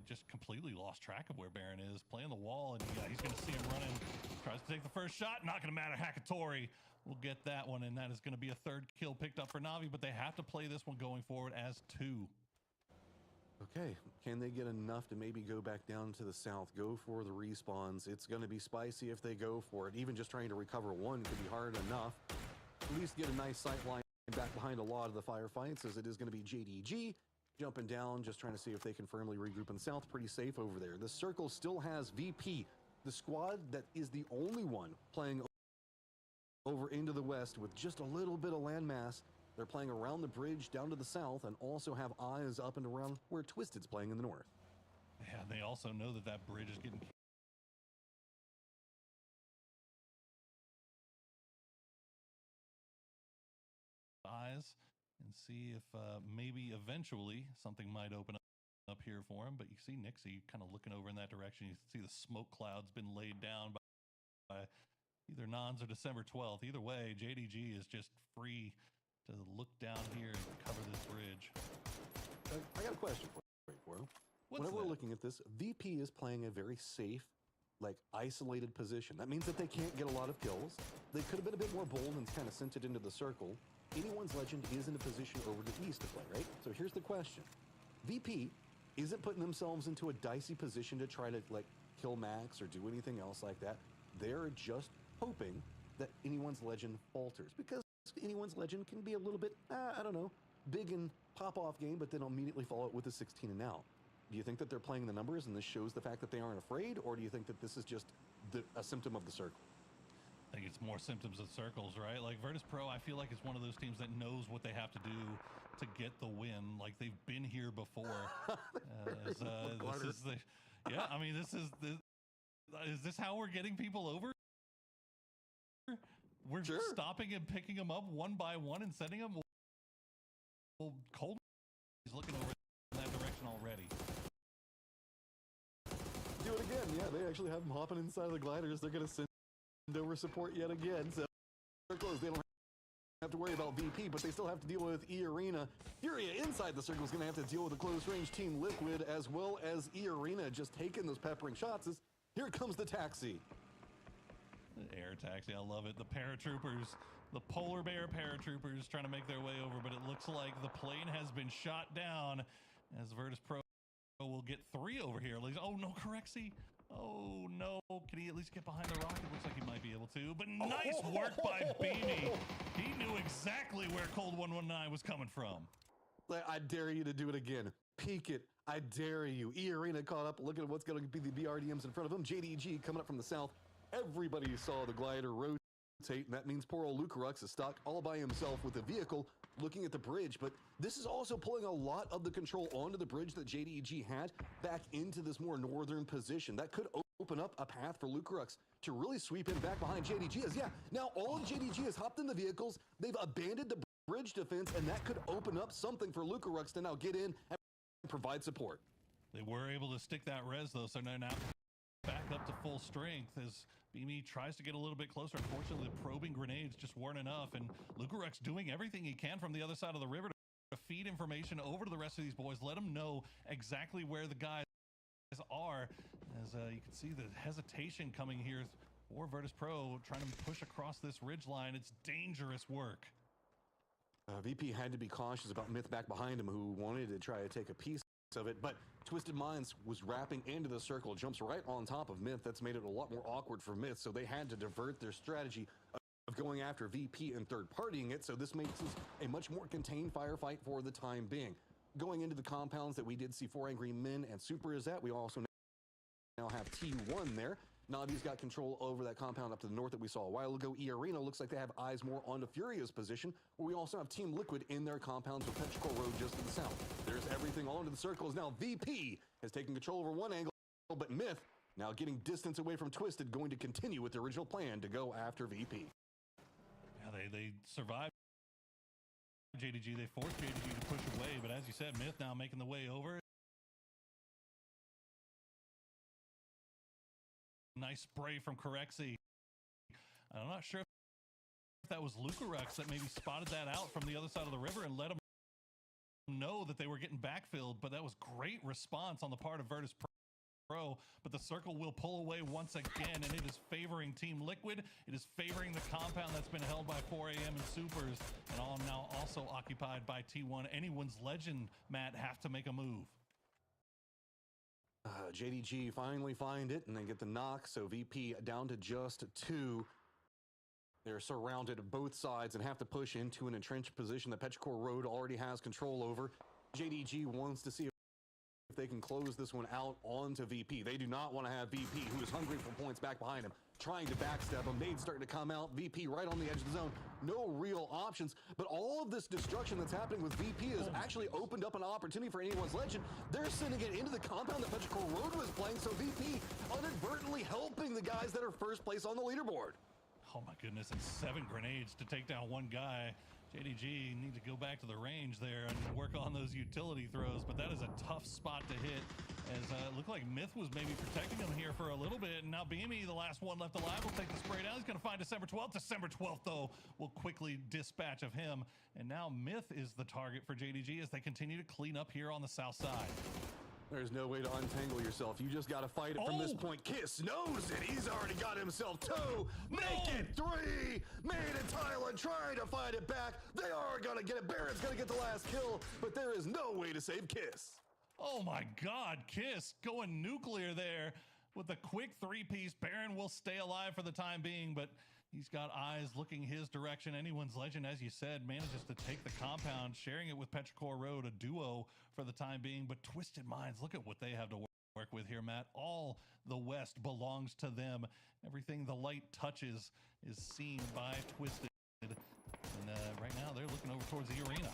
just completely lost track of where Baron is, playing the wall, and he's going to see him running. Tries to take the first shot, not going to matter. Hakatori will get that one, and that is going to be a third kill picked up for Na'Vi, but they have to play this one going forward as 2. Okay, can they get enough to maybe go back down to the south, go for the respawns? It's going to be spicy if they go for it. Even just trying to recover one could be hard enough. At least get a nice sight line back behind a lot of the firefights, as it is going to be JDG jumping down, just trying to see if they can firmly regroup in the south. Pretty safe over there. The circle still has VP, the squad that is the only one playing over into the west with just a little bit of landmass. They're playing around the bridge down to the south and also have eyes up and around where Twisted's playing in the north. Yeah, they also know that that bridge is getting eyes and see if maybe eventually something might open up here for him. But you see Nixie kind of looking over in that direction. You see the smoke cloud's been laid down by either Nons or December 12th. Either way, JDG is just free to look down here and cover this bridge. I got a question for you. Whenever we're looking at this, VP is playing a very safe, like isolated position. That means that they can't get a lot of kills. They could have been a bit more bold and kind of sent it into the circle. Anyone's Legend is in a position over to east to play, right? So here's the question. VP isn't putting themselves into a dicey position to try to like kill Max or do anything else like that. They're just hoping that Anyone's Legend falters, because Anyone's Legend can be a little bit, I don't know, big and pop-off game, but then immediately follow it with a 16 and out. Do you think that they're playing the numbers and this shows the fact that they aren't afraid, or do you think that this is just a symptom of the circle? I think it's more symptoms of circles, right? Like Virtus Pro, I feel like it's one of those teams that knows what they have to do to get the win. Like they've been here before. Yeah, I mean, is this how we're getting people over? We're stopping and picking them up one by one and sending them. Well, Cold is looking over in that direction already. Do it again. Yeah, they actually have them hopping inside of the gliders. They're going to send over support yet again. So they're close. They don't have to worry about VP, but they still have to deal with E-Arena. Furia inside the circle is going to have to deal with a close-range Team Liquid, as well as E-Arena just taking those peppering shots. Here comes the taxi. Air taxi, I love it. The paratroopers, the polar bear paratroopers trying to make their way over, but it looks like the plane has been shot down as Virtus Pro will get 3 over here. Oh no, Correxy. Oh no, can he at least get behind the rocket? Looks like he might be able to, but nice work by Beanie. He knew exactly where Cold 119 was coming from. I dare you to do it again. Peek it. I dare you. E-Arena caught up. Look at what's going to be the BRDMs in front of him. JDG coming up from the south. Everybody saw the glider rotate, and that means poor old Lucarux is stuck all by himself with the vehicle looking at the bridge. But this is also pulling a lot of the control onto the bridge that JDG had back into this more northern position. That could open up a path for Lucarux to really sweep in back behind JDG. Now all of JDG has hopped in the vehicles. They've abandoned the bridge defense, and that could open up something for Lucarux to now get in and provide support. They were able to stick that res, though, so they're now back up to full strength as Beamy tries to get a little bit closer. Unfortunately, the probing grenades just weren't enough, and Lucarux doing everything he can from the other side of the river to feed information over to the rest of these boys, let them know exactly where the guys are. As you can see the hesitation coming here for Virtus Pro, trying to push across this ridge line. It's dangerous work. VP had to be cautious about Myth back behind him, who wanted to try to take a piece of it, but Twisted Minds was wrapping into the circle, jumps right on top of Myth. That's made it a lot more awkward for Myth, so they had to divert their strategy of going after VP and third-partying it, so this makes this a much more contained firefight for the time being. Going into the compounds that we did see 4 Angry Men and Super is at, we also now have T1 there. Navi's got control over that compound up to the north that we saw a while ago. E-Arena looks like they have eyes more onto Furia's position, where we also have Team Liquid in their compounds with Petrichor Road just to the south. There's everything onto the circles. Now VP has taken control over one angle, but Myth, now getting distance away from Twisted, going to continue with the original plan to go after VP. Yeah, they survived JDG. They forced JDG to push away, but as you said, Myth now making the way over. Nice spray from Corexy. I'm not sure if that was Lucarux that maybe spotted that out from the other side of the river and let him know that they were getting backfilled, but that was great response on the part of Virtus Pro. But the circle will pull away once again, and it is favoring Team Liquid. It is favoring the compound that's been held by 4AM and Supers, and all now also occupied by T1. Anyone's Legend, Matt, have to make a move. JDG finally find it, and they get the knock, so VP down to just 2. They're surrounded both sides and have to push into an entrenched position that Petrichor Road already has control over. JDG wants to see if they can close this one out onto VP. They do not want to have VP, who is hungry for points, back behind him, trying to backstab him. Nade starting to come out. VP right on the edge of the zone. No real options. But all of this destruction that's happening with VP has actually opened up an opportunity for Anyone's Legend. They're sending it into the compound that Petrichor Road was playing, so VP inadvertently helping the guys that are first place on the leaderboard. Oh my goodness, and 7 grenades to take down one guy. JDG need to go back to the range there and work on those utility throws, but that is a tough spot to hit, as it looked like Myth was maybe protecting him here for a little bit, and now Beamy, the last one left alive, will take the spray down. He's going to find December 12th. December 12th, though, will quickly dispatch of him, and now Myth is the target for JDG as they continue to clean up here on the south side. There's no way to untangle yourself. You just got to fight it from this point. Kiss knows it. He's already got himself 2. Make it 3. Made and Tyler trying to fight it back. They are going to get it. Barrett's going to get the last kill, but there is no way to save Kiss. Oh my God, Kiss going nuclear there with a quick 3-piece. Baron will stay alive for the time being, but he's got eyes looking his direction. Anyone's Legend, as you said, manages to take the compound, sharing it with Petrichor Road, a duo for the time being. But Twisted Minds, look at what they have to work with here, Matt. All the West belongs to them. Everything the light touches is seen by Twisted. And right now, they're looking over towards the arena.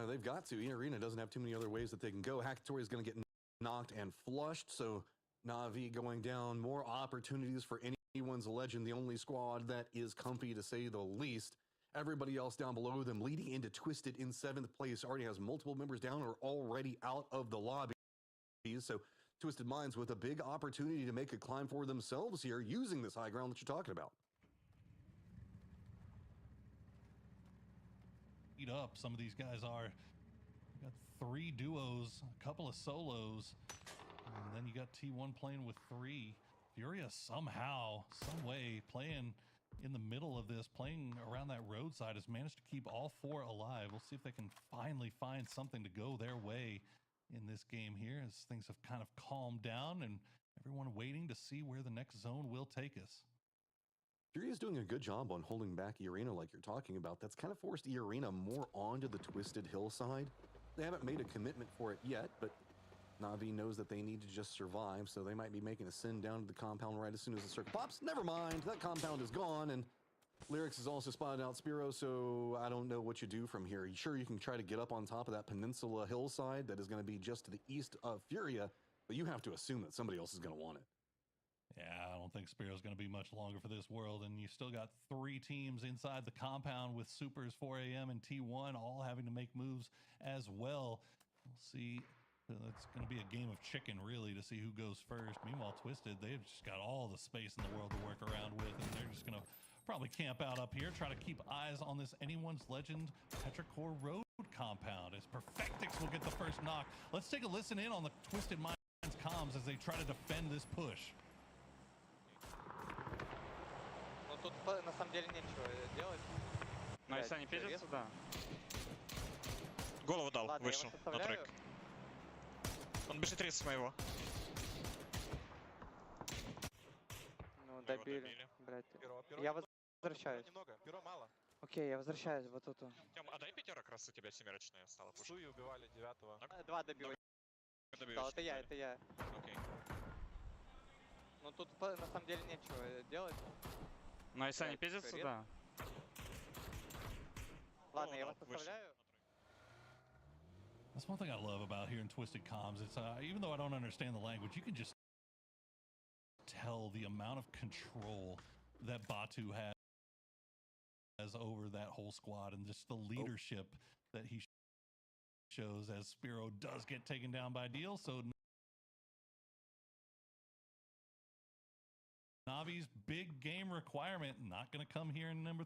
They've got to. E-Arena doesn't have too many other ways that they can go. Hackatory is going to get knocked and flushed, so Na'Vi going down. More opportunities for Anyone's Legend, the only squad that is comfy to say the least. Everybody else down below them leading into Twisted in 7th place already has multiple members down or already out of the lobby. So Twisted Minds with a big opportunity to make a climb for themselves here using this high ground that you're talking about. Eat up, some of these guys are. You got 3 duos, a couple of solos, and then you got T1 playing with 3. Furia somehow, some way, playing in the middle of this, playing around that roadside, has managed to keep all 4 alive. We'll see if they can finally find something to go their way in this game here, as things have kind of calmed down and everyone waiting to see where the next zone will take us. Fury is doing a good job on holding back E-Arena like you're talking about. That's kind of forced E-Arena more onto the Twisted hillside. They haven't made a commitment for it yet, but Na'Vi knows that they need to just survive, so they might be making a send down to the compound right as soon as the circle pops. Never mind, that compound is gone, and Lyrics has also spotted out Spiro, so I don't know what you do from here. Sure, you can try to get up on top of that peninsula hillside that is going to be just to the east of Furia, but you have to assume that somebody else is going to want it. Yeah, I don't think Spiro's going to be much longer for this world, and you still got 3 teams inside the compound with Supers, 4AM, and T1 all having to make moves as well. We'll see. It's going to be a game of chicken, really, to see who goes first. Meanwhile, Twisted, they've just got all the space in the world to work around with, and they're just going to probably camp out up here, try to keep eyes on this Anyone's Legend Petrichor Road compound, as Perfectix will get the first knock. Let's take a listen in on the Twisted Minds comms as they try to defend this push. Тут на самом деле нечего делать. Но если они пиздятся, да. Голову дал, Ладно, вышел на трек. Он бежит 30 с моего. Ну, добили, блядь. Я возвращаюсь. Немного, перо мало. Окей, я возвращаюсь вот тут. Тём, а дай 5 раз у тебя 7-рочная стала. Суи убивали 9-го. 2 добил. Это я, это я. Окей. Ну тут на самом деле нечего делать. Но если они пиздятся, да. Ладно, я вас оставляю. That's one thing I love about hearing Twisted comms. It's even though I don't understand the language, you can just tell the amount of control that Batu has over that whole squad, and just the leadership that he shows as Spiro does get taken down by Deal. So Navi's big game requirement not going to come here in number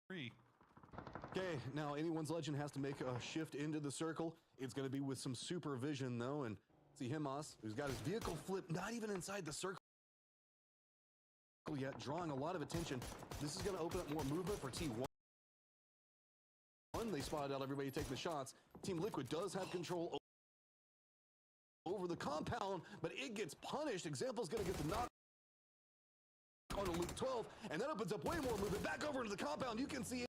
3. Okay, now anyone's legend has to make a shift into the circle. It's going to be with some supervision, though, and see Himas, who's got his vehicle flipped, not even inside the circle yet, drawing a lot of attention. This is going to open up more movement for T1. They spotted out everybody taking the shots. Team Liquid does have control over the compound, but it gets punished. Example's going to get the knock on to Luke 12, and that opens up way more movement back over into the compound. You can see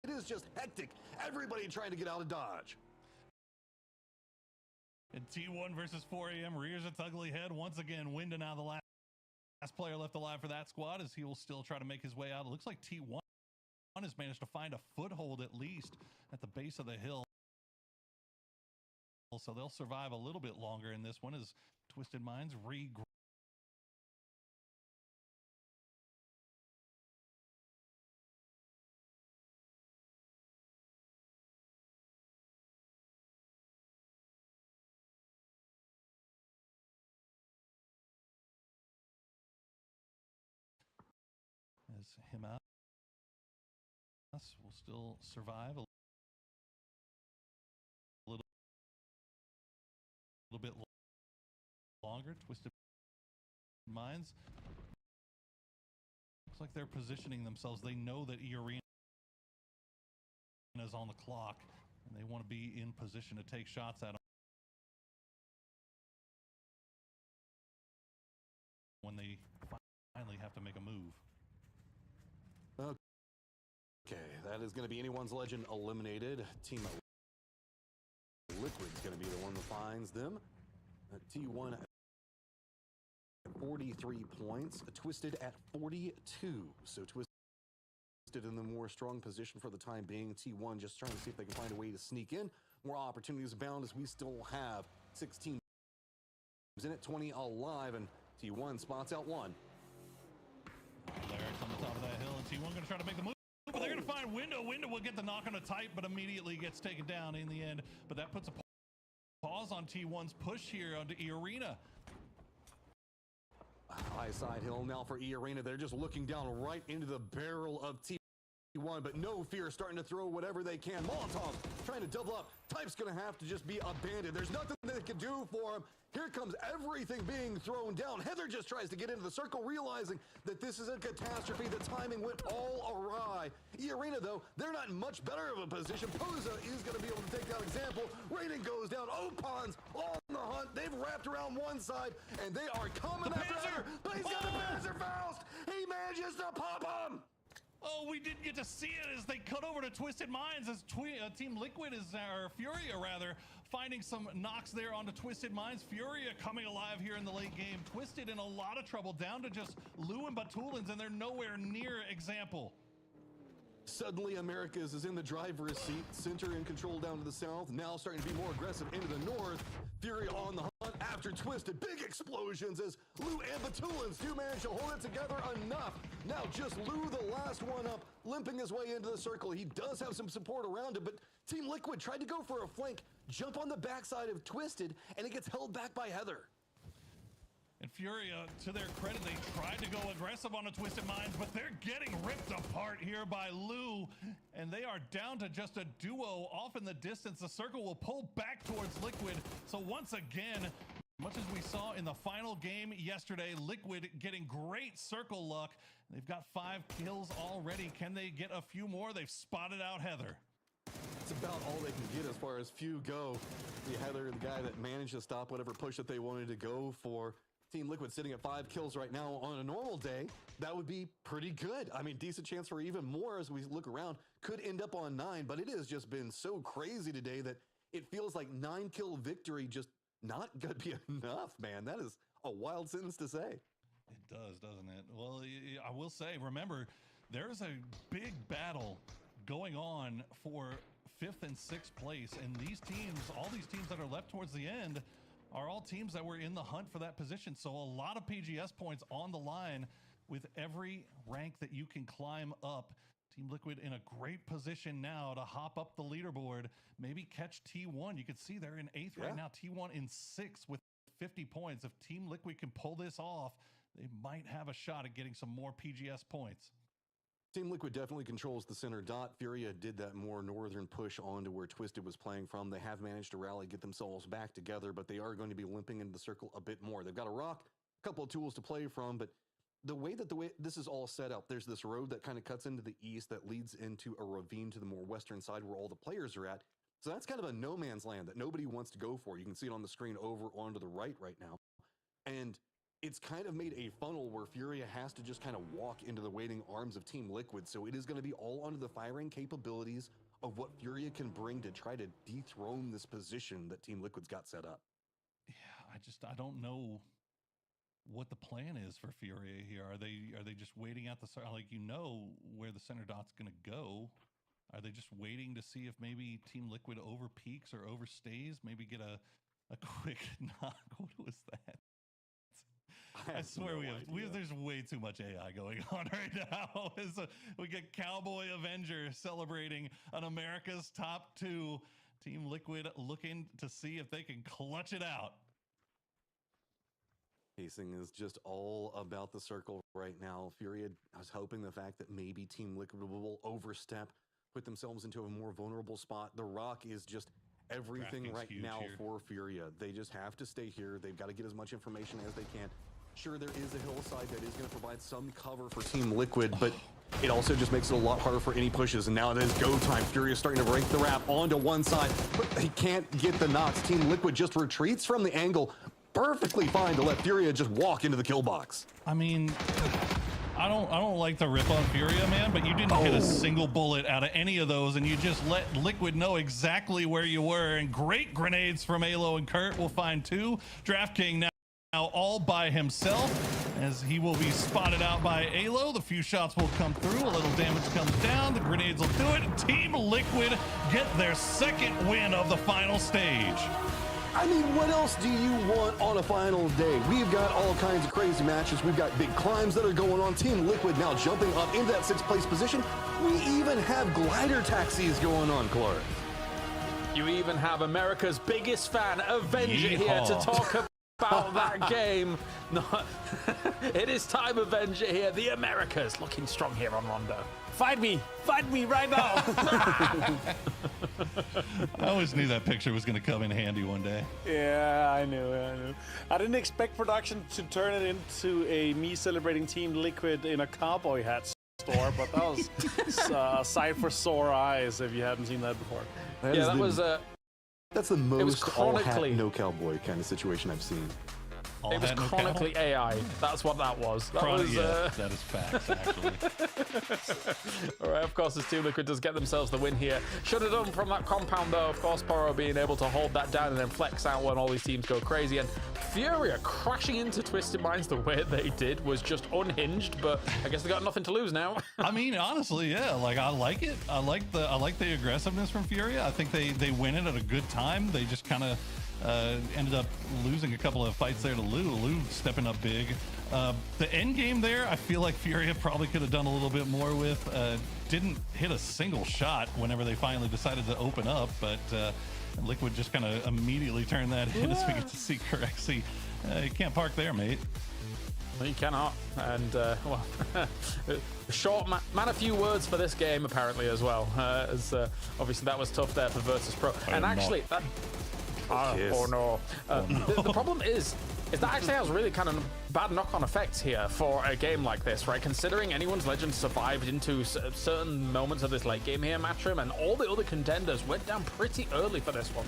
it is just hectic. Everybody trying to get out of Dodge. And T1 versus 4AM rears its ugly head once again. Wyndon now the last player left alive for that squad, as he will still try to make his way out. It looks like T1 has managed to find a foothold at least at the base of the hill. So they'll survive a little bit longer in this one as Twisted Minds regroup. As Himas will still survive a little bit longer. Twisted Minds, looks like they're positioning themselves. They know that E-Arena is on the clock, and they want to be in position to take shots at them when they finally have to make a move. Okay, that is going to be anyone's legend eliminated. Team Liquid's going to be the one that finds them. T1 at 43 points, Twisted at 42. So Twisted in the more strong position for the time being. T1 just trying to see if they can find a way to sneak in. More opportunities abound as we still have 16 in it, 20 alive, and T1 spots out one. Larry's on the top of that hill, and T1 going to try to make the move. But they're going to find Window. Window will get the knock on a tight, but immediately gets taken down in the end. But that puts a pause on T1's push here onto E-Arena. High side hill now for E-Arena. They're just looking down right into the barrel of T1, but no fear, starting to throw whatever they can. Molotov trying to double up. Type's going to have to just be abandoned. There's nothing they can do for him. Here comes everything being thrown down. Heather just tries to get into the circle, realizing that this is a catastrophe. The timing went all awry. E-Arena, though, they're not in much better of a position. Poza is going to be able to take that example. Raiden goes down. Opon's on the hunt. They've wrapped around one side, and they are coming after Heather. But he's got a Panzer Faust. He manages to pop him. Oh, we didn't get to see it as they cut over to Twisted Minds as Team Liquid is, or Furia rather, finding some knocks there onto Twisted Minds. Furia coming alive here in the late game. Twisted in a lot of trouble, down to just Lou and Batulins, and they're nowhere near example. Suddenly, Americas is in the driver's seat. Center in control down to the south. Now starting to be more aggressive into the north. Fury on the hunt after Twisted. Big explosions as Lou and Batulins do manage to hold it together enough. Now just Lou, the last one up, limping his way into the circle. He does have some support around him, but Team Liquid tried to go for a flank, jump on the backside of Twisted, and it gets held back by Heather. And Furia, to their credit, they tried to go aggressive on a Twisted Minds, but they're getting ripped apart here by Lou, and they are down to just a duo off in the distance. The circle will pull back towards Liquid. So once again, much as we saw in the final game yesterday, Liquid getting great circle luck. They've got 5 kills already. Can they get a few more? They've spotted out Heather. It's about all they can get as far as few go. The Heather, the guy that managed to stop whatever push that they wanted to go for. Team Liquid sitting at 5 kills right now. On a normal day, that would be pretty good. I mean, decent chance for even more as we look around. Could end up on 9, but it has just been so crazy today that it feels like 9-kill victory just not gonna be enough, man. That is a wild sentence to say. It does, doesn't it? Well, I will say, remember, there's a big battle going on for 5th and 6th place, and these teams, all these teams that are left towards the end, are all teams that were in the hunt for that position. So a lot of PGS points on the line with every rank that you can climb up. Team Liquid in a great position now to hop up the leaderboard, maybe catch T1. You can see they're in 8th right now, T1 in 6th with 50 points. If Team Liquid can pull this off, they might have a shot at getting some more PGS points. Team Liquid definitely controls the center dot. Furia did that more northern push onto where Twisted was playing from. They have managed to rally, get themselves back together, but they are going to be limping into the circle a bit more. They've got a rock, a couple of tools to play from, but the way this is all set up, there's this road that kind of cuts into the east that leads into a ravine to the more western side where all the players are at. So that's kind of a no man's land that nobody wants to go for. You can see it on the screen over onto the right now. And it's kind of made a funnel where Furia has to just kind of walk into the waiting arms of Team Liquid. So it is going to be all under the firing capabilities of what Furia can bring to try to dethrone this position that Team Liquid's got set up. Yeah, I don't know what the plan is for Furia here. Are they just waiting at the where the center dot's going to go? Are they just waiting to see if maybe Team Liquid over peaks or overstays? Maybe get a quick knock. What was that? I swear there's way too much AI going on right now. We get Cowboy Avenger celebrating on America's top 2. Team Liquid looking to see if they can clutch it out. Pacing is just all about the circle right now. Furia, I was hoping the fact that maybe Team Liquid will overstep, put themselves into a more vulnerable spot. The rock is just everything right now for Furia. They just have to stay here. They've got to get as much information as they can. Sure, there is a hillside that is going to provide some cover for Team Liquid, but it also just makes it a lot harder for any pushes. And now it is go time. Furia starting to break the wrap onto one side, but they can't get the knocks. Team Liquid just retreats from the angle. Perfectly fine to let Furia just walk into the kill box. I mean, I don't like to rip on Furia, man, but you didn't hit a single bullet out of any of those, and you just let Liquid know exactly where you were. And great grenades from Alo and Kurt will find 2. DraftKings now all by himself as he will be spotted out by Alo. The few shots will come through, a little damage comes down, the grenades will do it. Team Liquid get their 2nd win of the final stage. I mean, what else do you want on a final day? We've got all kinds of crazy matches. We've got big climbs that are going on. Team Liquid now jumping up into that 6th place position. We even have glider taxis going on, Clark. You even have America's biggest fan, Avenger, here to talk about that game. No, it is time, Avenger here. The Americas looking strong here on Rondo. Fight me right now. I always knew that picture was going to come in handy one day. Yeah, I knew. I didn't expect production to turn it into me celebrating Team Liquid in a cowboy hat store, but that was a sight for sore eyes if you hadn't seen that before. That's the most all hat, no cowboy kind of situation I've seen. It was chronically AI. That's what that was. That is facts, actually. All right, of course, as Team Liquid does get themselves the win here. Should have done from that compound, though. Of course, Poro being able to hold that down and then flex out when all these teams go crazy. And Furia crashing into Twisted Minds the way they did was just unhinged, but I guess they got nothing to lose now. I mean, honestly, yeah, like I like it. I like the aggressiveness from Furia. I think they win it at a good time. They just kind of ended up losing a couple of fights there to Lou. Lou stepping up big. The end game there, I feel like Furia probably could have done a little bit more with. Didn't hit a single shot whenever they finally decided to open up, but Liquid just kind of immediately turned that in as we get to see Corexy. You can't park there, mate. Well, you cannot. And, well, short man a few words for this game, apparently, as well. As obviously, that was tough there for Virtus Pro. And actually, that... oh no. The problem is that actually has really kind of bad knock-on effects here for a game like this, right? Considering anyone's legend survived into certain moments of this late game here, Matchroom, and all the other contenders went down pretty early for this one.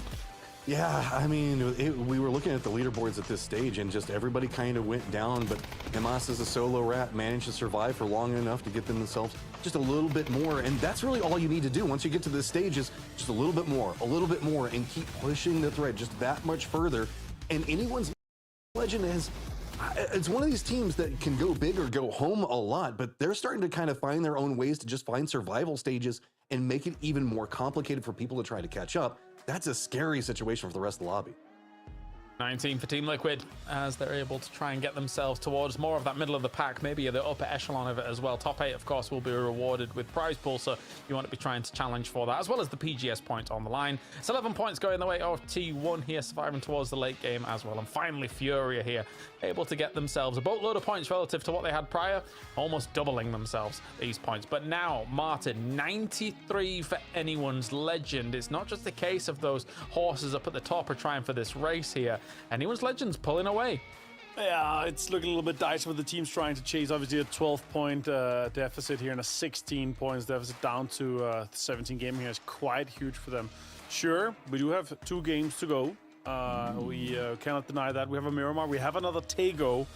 Yeah, I mean, we were looking at the leaderboards at this stage, and just everybody kind of went down, but Hamas as a solo rat managed to survive for long enough to get themselves just a little bit more, and that's really all you need to do once you get to this stage is just a little bit more, and keep pushing the thread just that much further, and anyone's legend it's one of these teams that can go big or go home a lot, but they're starting to kind of find their own ways to just find survival stages and make it even more complicated for people to try to catch up. That's a scary situation for the rest of the lobby. 19 for Team Liquid as they're able to try and get themselves towards more of that middle of the pack, maybe the upper echelon of it as well. Top 8, of course, will be rewarded with prize pool, so you want to be trying to challenge for that, as well as the PGS points on the line. It's 11 points going the way of T1 here, surviving towards the late game as well. And finally, Furia here, able to get themselves a boatload of points relative to what they had prior, almost doubling themselves these points. But now, Martin, 93 for anyone's legend. It's not just a case of those horses up at the top are trying for this race here. Anyone's legend's pulling away. Yeah, it's looking a little bit dicey with the teams trying to chase. Obviously, a 12-point deficit here and a 16 points deficit down to 17 game here is quite huge for them. Sure, we do have 2 games to go. We cannot deny that. We have a Miramar. We have another Tego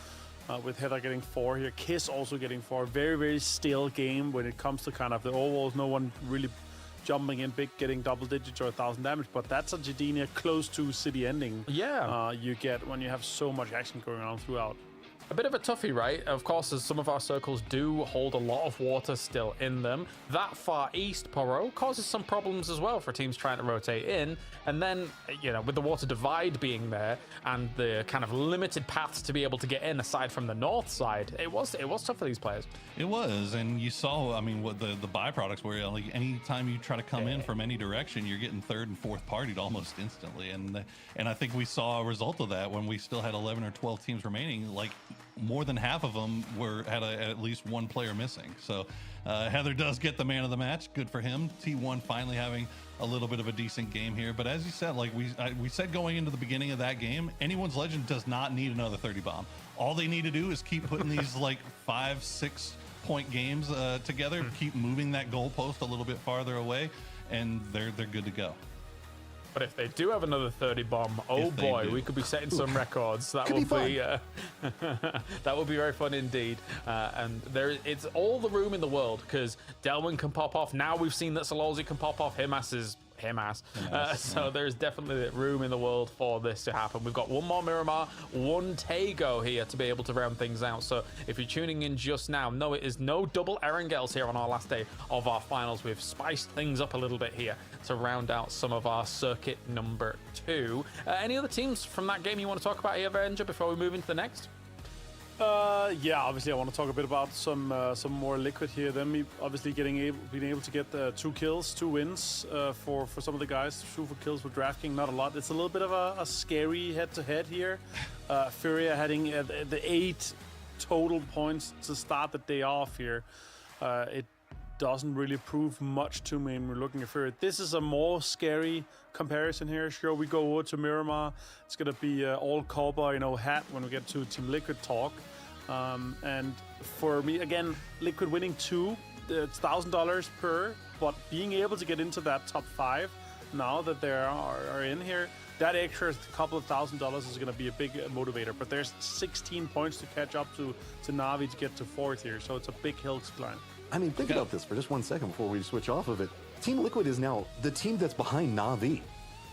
with Heather getting 4 here. Kiss also getting 4. Very, very still game when it comes to kind of the overalls. No one really jumping in big, getting double digits or 1,000 damage, but that's a Jadenia close to city ending. Yeah. You get when you have so much action going on throughout. A bit of a toughie, right? Of course, as some of our circles do hold a lot of water still in them. That far east, Poro, causes some problems as well for teams trying to rotate in. And then, you know, with the water divide being there and the kind of limited paths to be able to get in aside from the north side, it was tough for these players. It was, and you saw, I mean, what the byproducts were. Like, anytime you try to come in from any direction, you're getting third and fourth partied almost instantly. And I think we saw a result of that when we still had 11 or 12 teams remaining. Like, more than half of them had at least one player missing. So Heather does get the man of the match. Good for him. T1 finally having a little bit of a decent game here. But as you said, like we said going into the beginning of that game, anyone's legend does not need another 30 bomb. All they need to do is keep putting these like 5-6 point games together, keep moving that goalpost a little bit farther away, and they're good to go. But if they do have another 30 bomb, oh boy, we could be setting some records. That will be that would be very fun indeed. And it's all the room in the world because Delwyn can pop off. Now we've seen that Sololzi can pop off. So there's definitely room in the world for this to happen. We've got one more Miramar, one Tego here to be able to round things out. So if you're tuning in just now, no, it is no double Erangels here on our last day of our finals. We've spiced things up a little bit here to round out some of our circuit number 2. Any other teams from that game you want to talk about here, Avenger, before we move into the next? Yeah, obviously I want to talk a bit about some more Liquid here. Then we obviously being able to get 2 kills, 2 wins for some of the guys. 2 for kills for DraftKings, not a lot. It's a little bit of a scary head-to-head here. Furia heading the 8 total points to start the day off here. It doesn't really prove much to me when we're looking at Furia. This is a more scary comparison here. Sure, we go over to Miramar. It's going to be all cowboy, hat when we get to Team Liquid talk. And for me, again, Liquid winning 2, it's $1,000 per, but being able to get into that top 5 now that they are in here, that extra couple of $1,000 is going to be a big motivator. But there's 16 points to catch up to Na'Vi to get to 4th here, so it's a big hill to climb. I mean, think about this for just 1 second before we switch off of it. Team Liquid is now the team that's behind Na'Vi.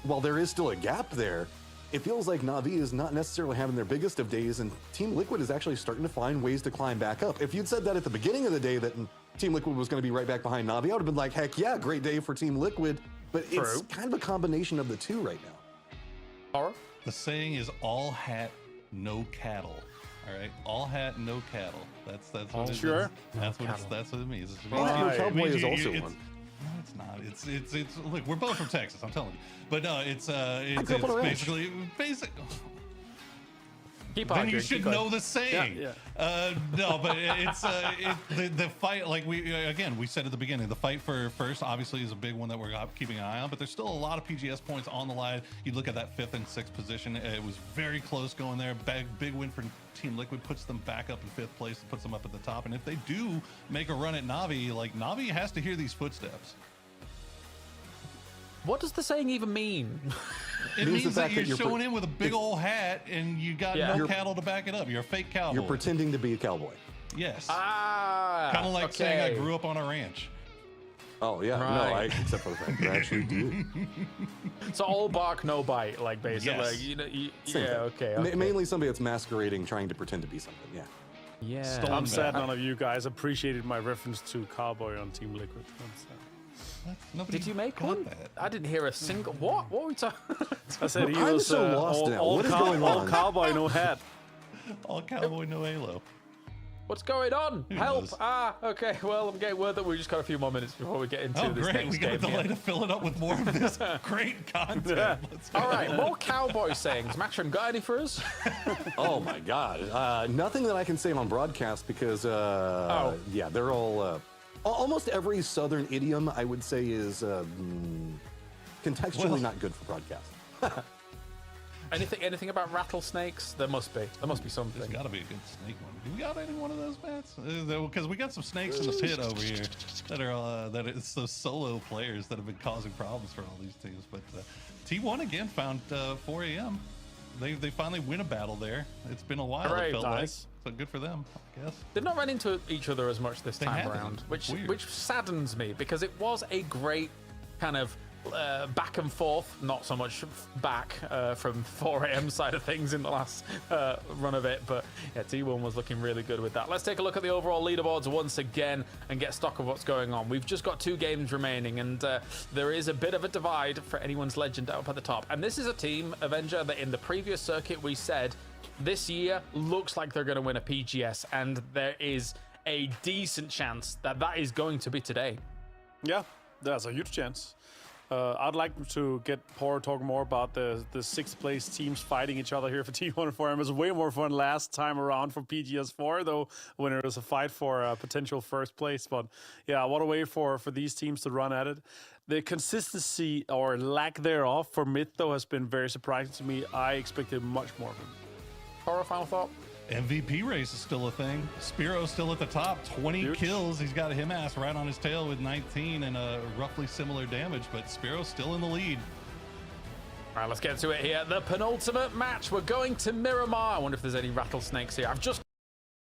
While there is still a gap there, it feels like Na'Vi is not necessarily having their biggest of days, and Team Liquid is actually starting to find ways to climb back up. If you'd said that at the beginning of the day that Team Liquid was going to be right back behind Na'Vi, I would have been like, heck yeah, great day for Team Liquid. But it's kind of a combination of the two right now. Alright. The saying is all hat, no cattle. All right, all hat, no cattle. That's what it sure. That's what it means. Well, cowboy is also one. No, it's not. It's. Look, we're both from Texas. I'm telling you. But no, it's basically basic. Keep then arguing, you should know the saying. Yeah. No, but it's the fight. Like we said at the beginning, the fight for first obviously is a big one that we're keeping an eye on. But there's still a lot of PGS points on the line. You look at that 5th and 6th position. It was very close going there. Big win for Team Liquid, puts them back up in 5th place and puts them up at the top. And if they do make a run at Na'Vi, like Na'Vi has to hear these footsteps. What does the saying even mean? It means that you're showing in with a big old hat and you got no cattle to back it up. You're a fake cowboy. You're pretending to be a cowboy. Yes. Kind of like saying I grew up on a ranch. Oh, yeah. Right. No, except for the fact that I actually do. So all bark, no bite, like basically. Yes. Okay. Mainly somebody that's masquerading, trying to pretend to be something, yeah. Yeah. I'm sad none of you guys appreciated my reference to cowboy on Team Liquid. Nobody Did you make got one? that. I didn't hear a single. What? What were we talking? I said he I'm was so lost now. What is going all on? cowboy, no hat. All cowboy, no halo. What's going on? Who Help! knows? Ah, okay. Well, I'm getting word that we just got a few more minutes before we get into Oh, this great. next We got a game. delay here. to fill it up with more of this great content. Let's go. All right, more cowboy sayings. Matchroom, got any for us? Oh my God! Nothing that I can say on broadcast because yeah, they're all almost every Southern idiom I would say is contextually Well- not good for broadcast. Anything about rattlesnakes? There must be. There must be There's something. got to be a good snake one. Do we got any one of those bats? Because we got some snakes in the pit over here that are that it's those solo players that have been causing problems for all these teams. But T1 again found 4 a.m. They finally win a battle there. It's been a while. Hooray, It felt nice. like. So good for them, I guess. They've not run into each other as much this They time haven't. around, which Weird. saddens me because it was a great kind of back and forth, not so much back from 4 a.m. side of things in the last run of it, but yeah, T1 was looking really good with that. Let's take a look at the overall leaderboards once again and get stock of what's going on. We've just got 2 games remaining, and there is a bit of a divide for anyone's legend up at the top. And this is a team, Avenger, that in the previous circuit we said this year looks like they're going to win a PGS, and there is a decent chance that that is going to be today. Yeah, there's a huge chance. I'd like to get Power talk more about the 6th place teams fighting each other here for T1 and 4M. It was way more fun last time around for PGS4, though, when it was a fight for a potential 1st place. But yeah, what a way for these teams to run at it. The consistency or lack thereof for Myth, though, has been very surprising to me. I expected much more of him. Horror, final thought? MVP race is still a thing. Spiro's still at the top, 20 Huge. kills. He's got him ass right on his tail with 19 and roughly similar damage, but Spiro's still in the lead. All right, let's get to it here. The penultimate match. We're going to Miramar. I wonder if there's any rattlesnakes here. I've just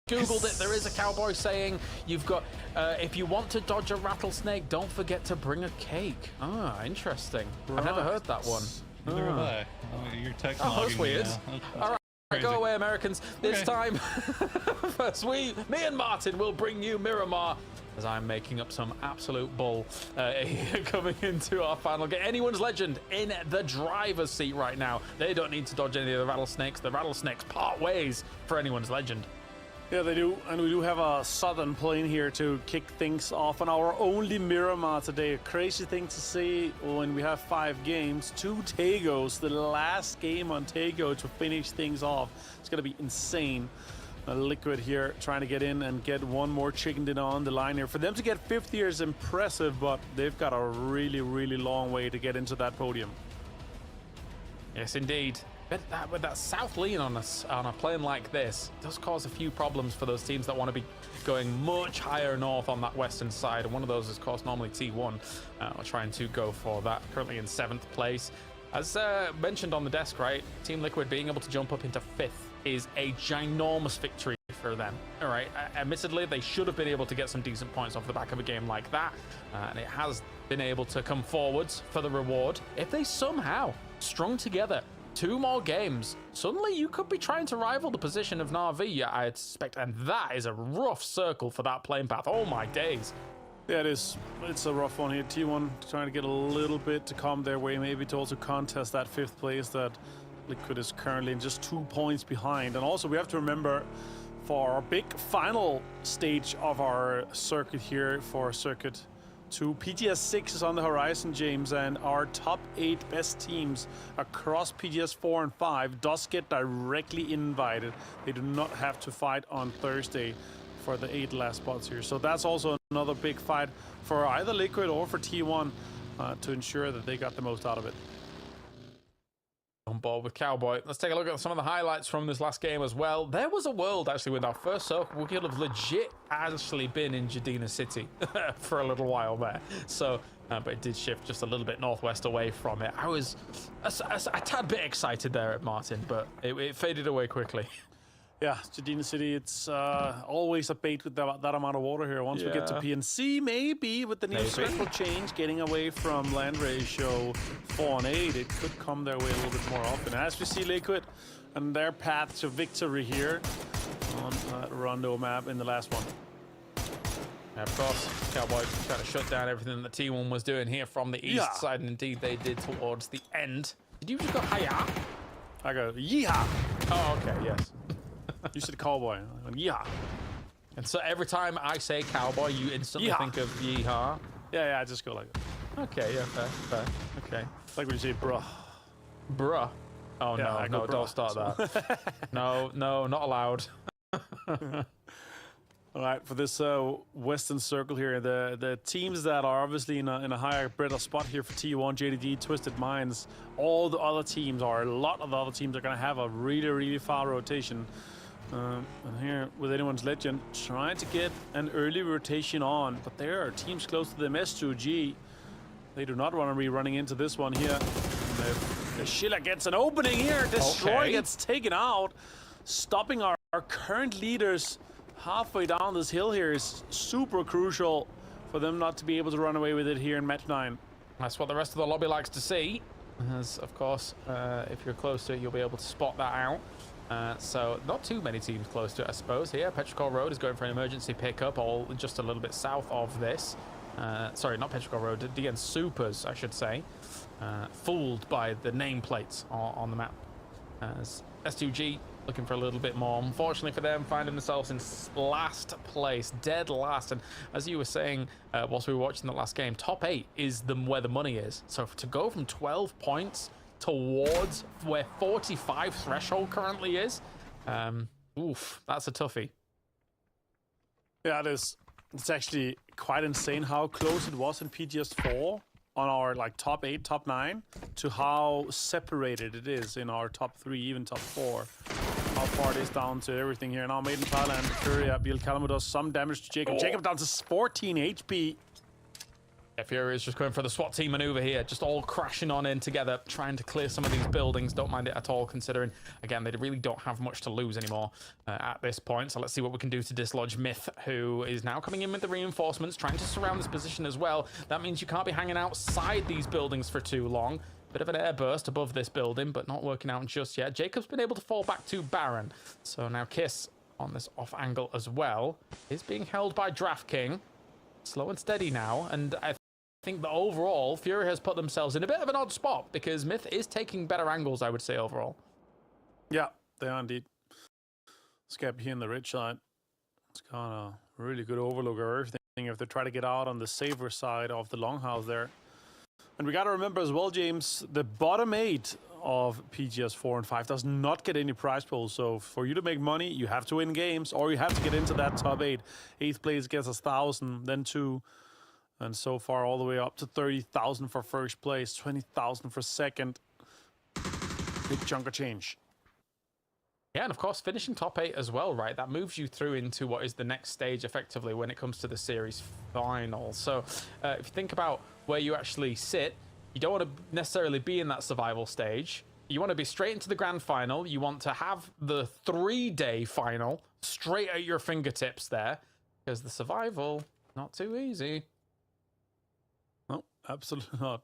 Googled it. There is a cowboy saying you've got, if you want to dodge a rattlesnake, don't forget to bring a cake. Ah, interesting. I've never heard that one. Neither have I. You're text Oh, that's logging me weird. now. All right. Crazy. Go away, Americans. This Okay. time, first me and Martin will bring you Miramar as I'm making up some absolute bull coming into our final game. Anyone's legend in the driver's seat right now. They don't need to dodge any of the rattlesnakes. The rattlesnakes part ways for anyone's legend. Yeah, they do. And we do have a southern plane here to kick things off on our only Miramar today. A crazy thing to see when we have 5 games. 2 Tagos, the last game on Tago to finish things off. It's going to be insane. Liquid here trying to get in and get one more chicken dinner on the line here. For them to get 5th here is impressive, but they've got a really, really long way to get into that podium. Yes, indeed. With that south lean on a plane like this, it does cause a few problems for those teams that want to be going much higher north on that western side. And one of those is, of course, normally T1. We're trying to go for that. Currently in 7th place. As mentioned on the desk, right? Team Liquid being able to jump up into 5th is a ginormous victory for them. All right. Admittedly, they should have been able to get some decent points off the back of a game like that. And it has been able to come forwards for the reward. If they somehow strung together 2 more games, suddenly you could be trying to rival the position of Na'Vi, I expect, and that is a rough circle for that plane path. Oh my days. Yeah, it is. It's a rough one here. T1 trying to get a little bit to come their way, maybe to also contest that 5th place that Liquid is currently in just 2 points behind. And also we have to remember for our big final stage of our circuit here for Circuit 2, PGS 6 is on the horizon, James, and our top 8 best teams across PGS 4 and 5 does get directly invited. They do not have to fight on Thursday for the 8 last spots here. So that's also another big fight for either Liquid or for T1 to ensure that they got the most out of it. On board with Cowboy. Let's take a look at some of the highlights from this last game as well. There was a world actually with our first circle. We could have legit actually been in Jadina City for a little while there. So, but it did shift just a little bit northwest away from it. I was a tad bit excited there at Martin, but it faded away quickly. Yeah, Jadina City, it's always a bait with that amount of water here. Once we get to PNC, maybe with the new circle change, getting away from land ratio 4 and 8, it could come their way a little bit more often. As we see Liquid and their path to victory here on Rondo map in the last one. Yeah, of course, Cowboy trying to shut down everything that T1 was doing here from the east side, and indeed they did towards the end. Did you just go hiya? I go yeehaw. Oh, okay, yes. You said cowboy. I went, yeehaw. And so every time I say cowboy, you instantly think of yeehaw? Yeah, I just go like that. Okay, yeah, fair. Okay. Like when you say bruh. Bruh. Oh, Yeah, no, bruh. don't start that. No, not allowed. All right, for this Western Circle here, the teams that are obviously in a higher better spot here for T1, JDD, Twisted Minds, all the other teams, or a lot of the other teams, are going to have a really, really far rotation. And here, with Anyone's Legend, trying to get an early rotation on, but there are teams close to them. S2G, they do not want to be running into this one here. The Schiller gets an opening here. Destroy gets taken out, stopping our current leaders halfway down this hill here is super crucial for them not to be able to run away with it here in match 9. That's what the rest of the lobby likes to see. As, of course, if you're close to it, you'll be able to spot that out. So not too many teams close to it, I suppose. Here, Petrichor Road is going for an emergency pickup, all just a little bit south of this. Sorry, not Petrichor Road, DN Supers, I should say. Fooled by the nameplates on the map. As S2G looking for a little bit more. Unfortunately for them, finding themselves in last place, dead last. And as you were saying, whilst we were watching the last game, top 8 is where the money is. So to go from 12 points towards where 45 threshold currently is, oof, that's a toughie. Yeah, it is. It's actually quite insane how close it was in PGS4 on our top 8, top 9, to how separated it is in our top 3, even top 4. How far it is down to everything here. Now Made in Thailand, Fury, Biel Kalamo does some damage to Jacob. Jacob down to 14 HP. Yeah, Fury is just going for the SWAT team maneuver here, just all crashing on in together, trying to clear some of these buildings. Don't mind it at all, considering, again, they really don't have much to lose anymore at this point. So let's see what we can do to dislodge Myth, who is now coming in with the reinforcements, trying to surround this position as well. That means you can't be hanging outside these buildings for too long. Bit of an airburst above this building, but not working out just yet. Jacob's been able to fall back to Baron. So now Kiss on this off angle as well is being held by Draft King. Slow and steady now, and I think that overall, Fury has put themselves in a bit of an odd spot because Myth is taking better angles, I would say, overall. Yeah, they are indeed. Scab here in the red side. It's got a really good overlook of everything if they try to get out on the safer side of the longhouse there. And we got to remember as well, James, the bottom 8 of PGS 4 and 5 does not get any prize pools. So for you to make money, you have to win games, or you have to get into that top 8. 8th place gets 1,000, then 2. And so far, all the way up to 30,000 for first place, 20,000 for second. Big chunk of change. Yeah, and of course, finishing top 8 as well, right? That moves you through into what is the next stage, effectively, when it comes to the series final. So if you think about where you actually sit, you don't want to necessarily be in that survival stage. You want to be straight into the grand final. You want to have the 3-day final straight at your fingertips there, because the survival, not too easy. No, absolutely not.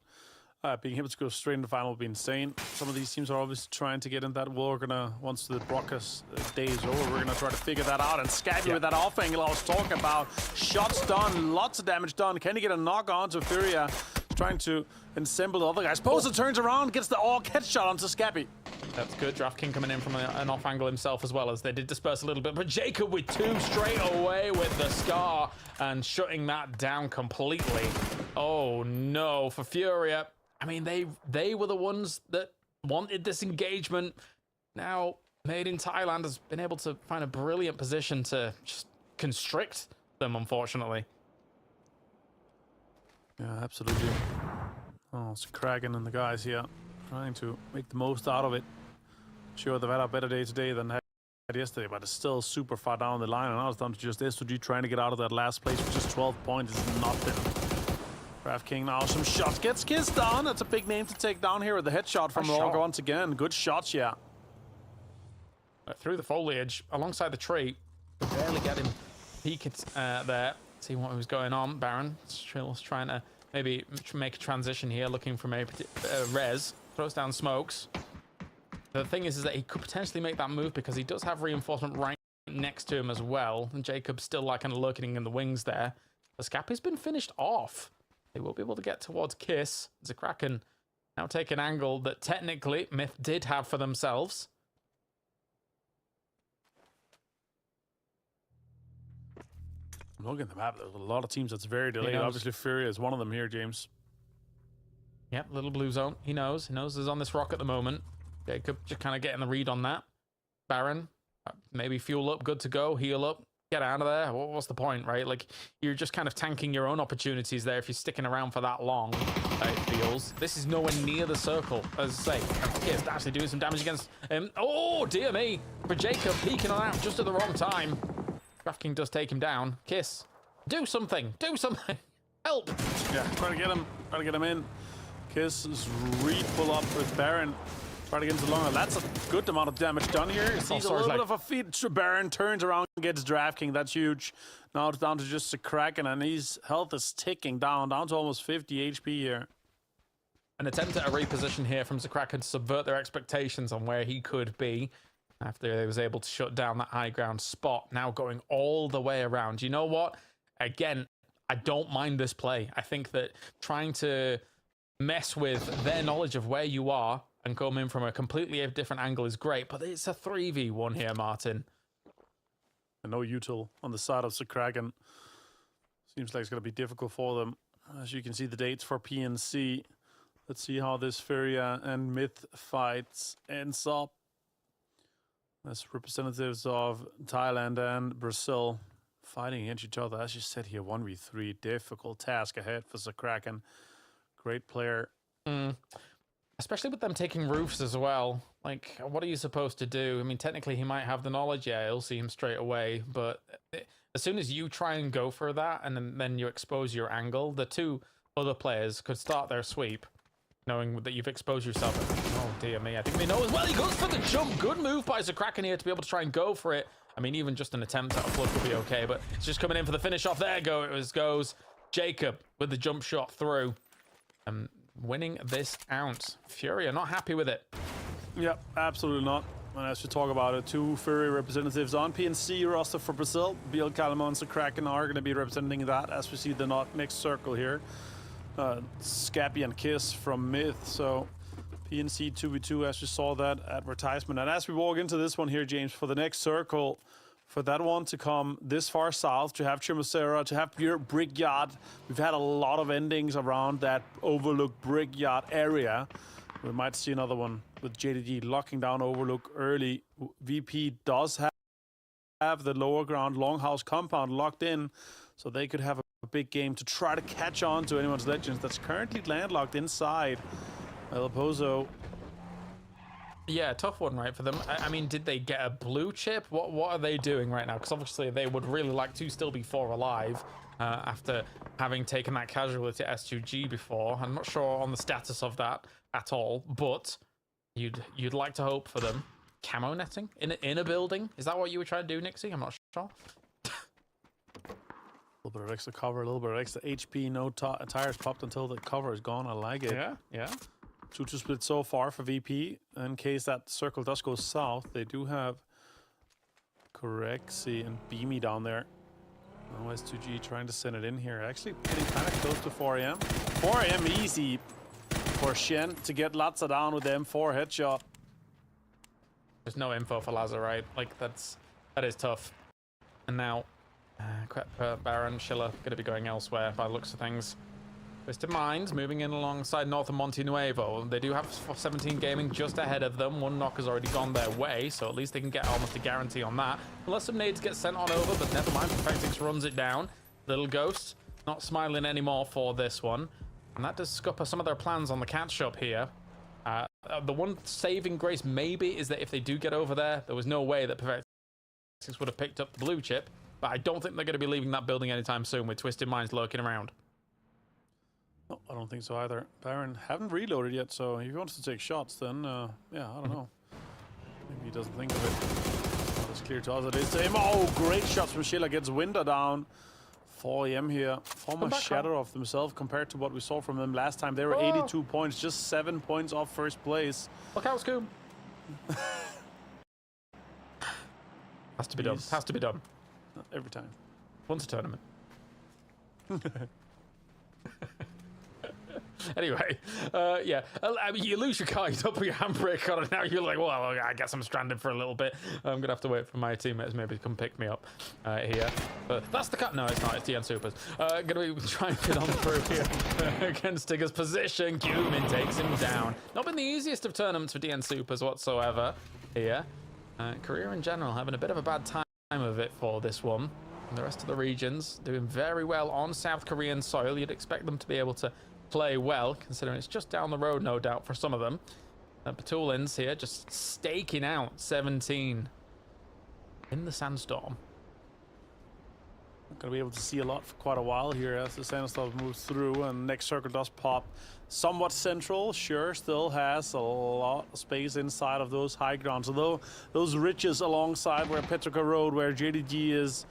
Being able to go straight into the final would be insane. Some of these teams are obviously trying to get in that. We're gonna, once the broadcast day is over, we're gonna try to figure that out. And Scabby with that off angle I was talking about. Shots done, lots of damage done. Can he get a knock on to Furia? Trying to assemble the other guys. Poser turns around, gets the headshot onto Scabby. That's good. Draft King coming in from an off angle himself as well, as they did disperse a little bit. But Jacob with 2 straight away with the Scar and shutting that down completely. Oh no, for Furia. I mean, they were the ones that wanted this engagement. Now, Made in Thailand has been able to find a brilliant position to just constrict them, unfortunately. Yeah, absolutely. Oh, it's Kraken and the guys here trying to make the most out of it. Sure, they've had a better day today than had yesterday, but it's still super far down the line. And now it's down to just S2G trying to get out of that last place with just 12 points. Is nothing. Draft King now, some shots. Gets Kiss down. That's a big name to take down here with the headshot from Rolga once again. Good shots, yeah. Through the foliage, alongside the tree. Barely get him peeked there. See what was going on. Baron was trying to maybe make a transition here, looking for maybe res. Throws down smokes. The thing is that he could potentially make that move because he does have reinforcement right next to him as well. And Jacob's still like kind of lurking in the wings there. The Scap has been finished off. They will be able to get towards Kiss. Zakraken now take an angle that technically Myth did have for themselves. Look at the map. There's a lot of teams that's very delayed. knows. Obviously, Fury is one of them here, James. Yep, little blue zone. He knows. He knows he's on this rock at the moment. Jacob just kind of getting the read on that. Baron, maybe fuel up, good to go, heal up. Get out of there. What's the point, right? Like, you're just kind of tanking your own opportunities there if you're sticking around for that long, it feels. This is nowhere near the circle, as I say. Kiss actually doing some damage against him. Oh, dear me. For Jacob, peeking on out just at the wrong time. DraftKings does take him down. Kiss, do something. Do something. Help. Yeah, trying to get him in. Kiss is pull up with Baron. Try to get into longer. That's a good amount of damage done here. Sees a little bit of a feed. Baron turns around and gets DraftKings. That's huge. Now it's down to just a Kraken, and his health is ticking down to almost 50 HP here. An attempt at a reposition here from Zakraken to subvert their expectations on where he could be after he was able to shut down that high ground spot. Now going all the way around. You know what? Again, I don't mind this play. I think that trying to mess with their knowledge of where you are and come in from a completely different angle is great, but it's a 3v1 here, Martin. And no util on the side of Zakraken. Seems like it's going to be difficult for them. As you can see, the dates for PNC. Let's see how this Furia and Myth fights ends up. As representatives of Thailand and Brazil fighting against each other. As you said here, 1v3, difficult task ahead for Zakraken. Great player. Especially with them taking roofs as well. Like, what are you supposed to do? I mean, technically he might have the knowledge. Yeah, he'll see him straight away. But as soon as you try and go for that and then you expose your angle, the two other players could start their sweep, knowing that you've exposed yourself. Oh, dear me. I think they know as well. He goes for the jump. Good move by Zakraken here to be able to try and go for it. I mean, even just an attempt at a flush will be okay, but it's just coming in for the finish off. There goes Jacob with the jump shot through. Winning this out. Fury are not happy with it. Yep, absolutely not. And as we talk about it, two Fury representatives on PNC roster for Brazil. Biel Calamo and Zakraken are going to be representing that as we see the next circle here. Scappy and Kiss from Myth. So PNC 2v2 as we saw that advertisement. And as we walk into this one here, James, for the next circle, for that one to come this far south, to have Chimosera, to have your Brickyard. We've had a lot of endings around that Overlook Brickyard area. We might see another one with JDG locking down Overlook early. VP does have the lower ground Longhouse compound locked in, so they could have a big game to try to catch on to anyone's Legends that's currently landlocked inside El Pozo. Yeah, tough one, right, for them. I mean, did they get a blue chip? What are they doing right now? Because obviously they would really like to still be 4 alive after having taken that casualty at S2G before. I'm not sure on the status of that at all, but you'd like to hope for them. Camo netting in a building? Is that what you were trying to do, Nixie? I'm not sure. A little bit of extra cover, a little bit of extra HP. No tires popped until the cover is gone. I like it. Yeah. 2-2 split so far for VP. In case that circle does go south, they do have Correxy and Beamy down there. Now S2G trying to send it in here. Actually getting kind of close to 4 AM. 4 AM easy for Shen to get Latza down with the M4 headshot. There's no info for Lazar, right? Like, that is tough. And now, Baron, Schiller going to be going elsewhere by the looks of things. Twisted Minds moving in alongside North and Monte Nuevo. They do have 17 Gaming just ahead of them. One knock has already gone their way, so at least they can get almost a guarantee on that. Unless some nades get sent on over, but never mind. Perfectix runs it down. Little Ghost not smiling anymore for this one. And that does scupper some of their plans on the catch-up here. The one saving grace maybe is that if they do get over there was no way that Perfectix would have picked up the blue chip. But I don't think they're going to be leaving that building anytime soon with Twisted Minds lurking around. No, I don't think so either. Baron haven't reloaded yet, so if he wants to take shots, then, yeah, I don't know. Maybe he doesn't think of it. Not as clear to us it is to him. Oh, great shots from Schiller. Gets window down. 4 AM here. Former shadow of themselves compared to what we saw from them last time. They were 82 points, just 7 points off first place. Look out, Scoob. Has to be done. Has to be done. Every time. Once a tournament. Anyway, yeah, I mean, you lose your car, you don't put your handbrake on, and now you're like, well, I guess I'm stranded for a little bit. I'm gonna have to wait for my teammates maybe to come pick me up here. But that's the cut. No, it's not. It's DN Supers. Gonna be trying to get on through here against Tigger's position. Cumin takes him down. Not been the easiest of tournaments for DN Supers whatsoever here. Korea in general having a bit of a bad time of it for this one. And the rest of the regions doing very well on South Korean soil. You'd expect them to be able to play well, considering it's just down the road, no doubt, for some of them. Patulins here just staking out 17 in the sandstorm. Gonna be able to see a lot for quite a while here as the sandstorm moves through, and next circle does pop somewhat central. Sure, still has a lot of space inside of those high grounds, although those ridges alongside where Petroka Road, where JDG is,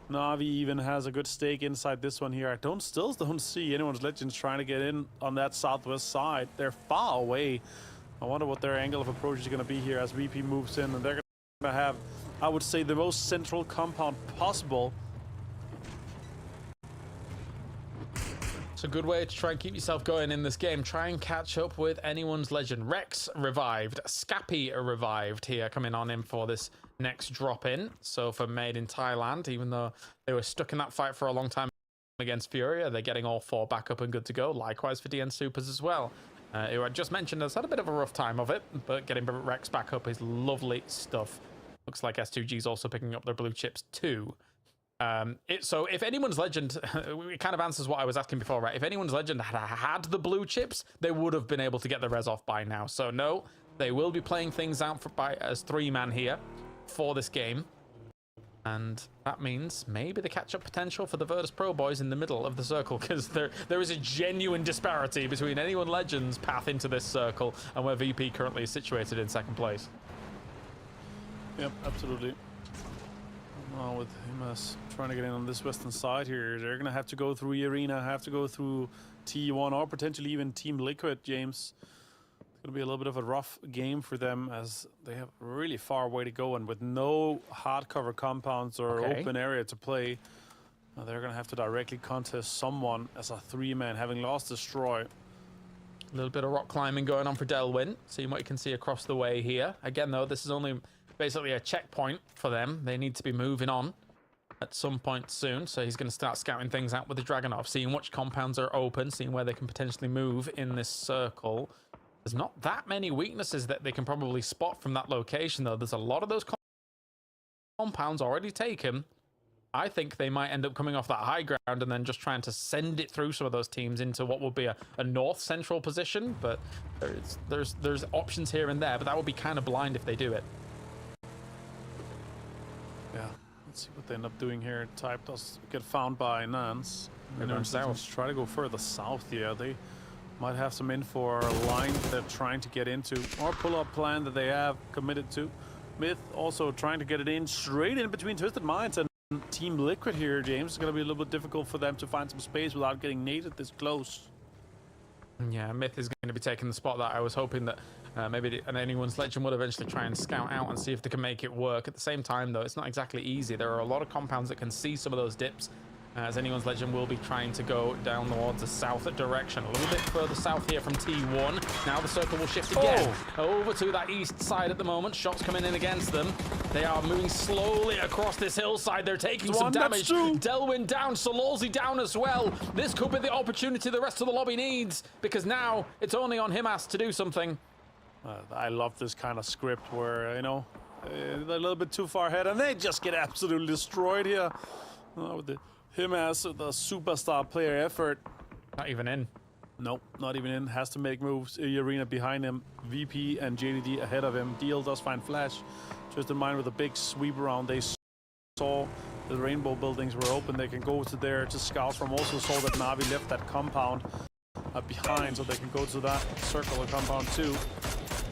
Na'Vi even has a good stake inside this one here. I still don't see anyone's Legends trying to get in on that southwest side. They're far away. I wonder what their angle of approach is going to be here as VP moves in, and they're going to have, I would say, the most central compound possible. It's a good way to try and keep yourself going in this game. Try and catch up with anyone's legend. Rex revived. Scappy revived here, coming on in for this next drop in. So for Made in Thailand, even though they were stuck in that fight for a long time against Furia, they're getting all 4 back up and good to go. Likewise for DN Supers as well, who I just mentioned has had a bit of a rough time of it, but getting Rex back up is lovely stuff. Looks like S2G's also picking up their blue chips too. So if anyone's legend, it kind of answers what I was asking before, right? If anyone's legend had the blue chips, they would have been able to get the res off by now. So no, they will be playing things out as 3-man here for this game. And that means maybe the catch-up potential for the Virtus Pro boys in the middle of the circle, because there is a genuine disparity between anyone Legend's path into this circle and where VP currently is situated in 2nd place. Yep, absolutely. Well, with him as trying to get in on this western side here, they're going to have to go through Arena, have to go through T1, or potentially even Team Liquid, James. It's going to be a little bit of a rough game for them as they have a really far way to go, and with no hardcover compounds or open area to play, they're going to have to directly contest someone as a 3-man, having lost Destroy. A little bit of rock climbing going on for Delwyn, seeing what you can see across the way here. Again, though, this is only basically a checkpoint for them. They need to be moving on at some point soon, so he's going to start scouting things out with the Dragonov, seeing which compounds are open, seeing where they can potentially move in this circle. There's not that many weaknesses that they can probably spot from that location, though. There's a lot of those compounds already taken. I think they might end up coming off that high ground and then just trying to send it through some of those teams into what would be a north central position, but there's options here and there, but that would be kind of blind if they do it. Yeah, let's see what they end up doing here. Type does get found by Nance. They're south. Try to go further south here. They might have some info or a line they're trying to get into, or pull-up plan that they have committed to. Myth also trying to get it in straight in between Twisted Minds and Team Liquid here, James. It's going to be a little bit difficult for them to find some space without getting naded this close. Yeah, Myth is going to be taking the spot that I was hoping that maybe anyone's legend would eventually try and scout out and see if they can make it work. At the same time, though, it's not exactly easy. There are a lot of compounds that can see some of those dips, as anyone's legend will be trying to go down towards the south direction. A little bit further south here from T1. Now the circle will shift again over to that east side at the moment. Shots coming in against them. They are moving slowly across this hillside. They're taking some damage. Delwyn down, Sololzi down as well. This could be the opportunity the rest of the lobby needs, because now it's only on Himas to do something. I love this kind of script where, you know, they're a little bit too far ahead and they just get absolutely destroyed here. With him as the superstar player effort. Not even in. Nope, not even in. Has to make moves. Arena behind him. VP and JDD ahead of him. DL does find Flash. Just in mind with a big sweep around. They saw the rainbow buildings were open. They can go to there to scout from. Also saw that Na'Vi left that compound behind, so they can go to that circle of compound too.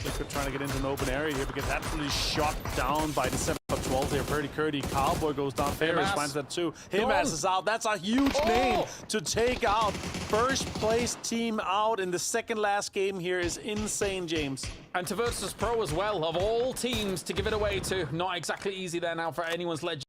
Liquid trying to get into an open area here, but gets absolutely shot down by December 12th here. Purdy Curdy, Cowboy goes down. Ferris finds that too. Himas is out. That's a huge name to take out. First place team out in the second last game here is insane, James. And to Virtus Pro as well, of all teams to give it away to. Not exactly easy there now for anyone's legend.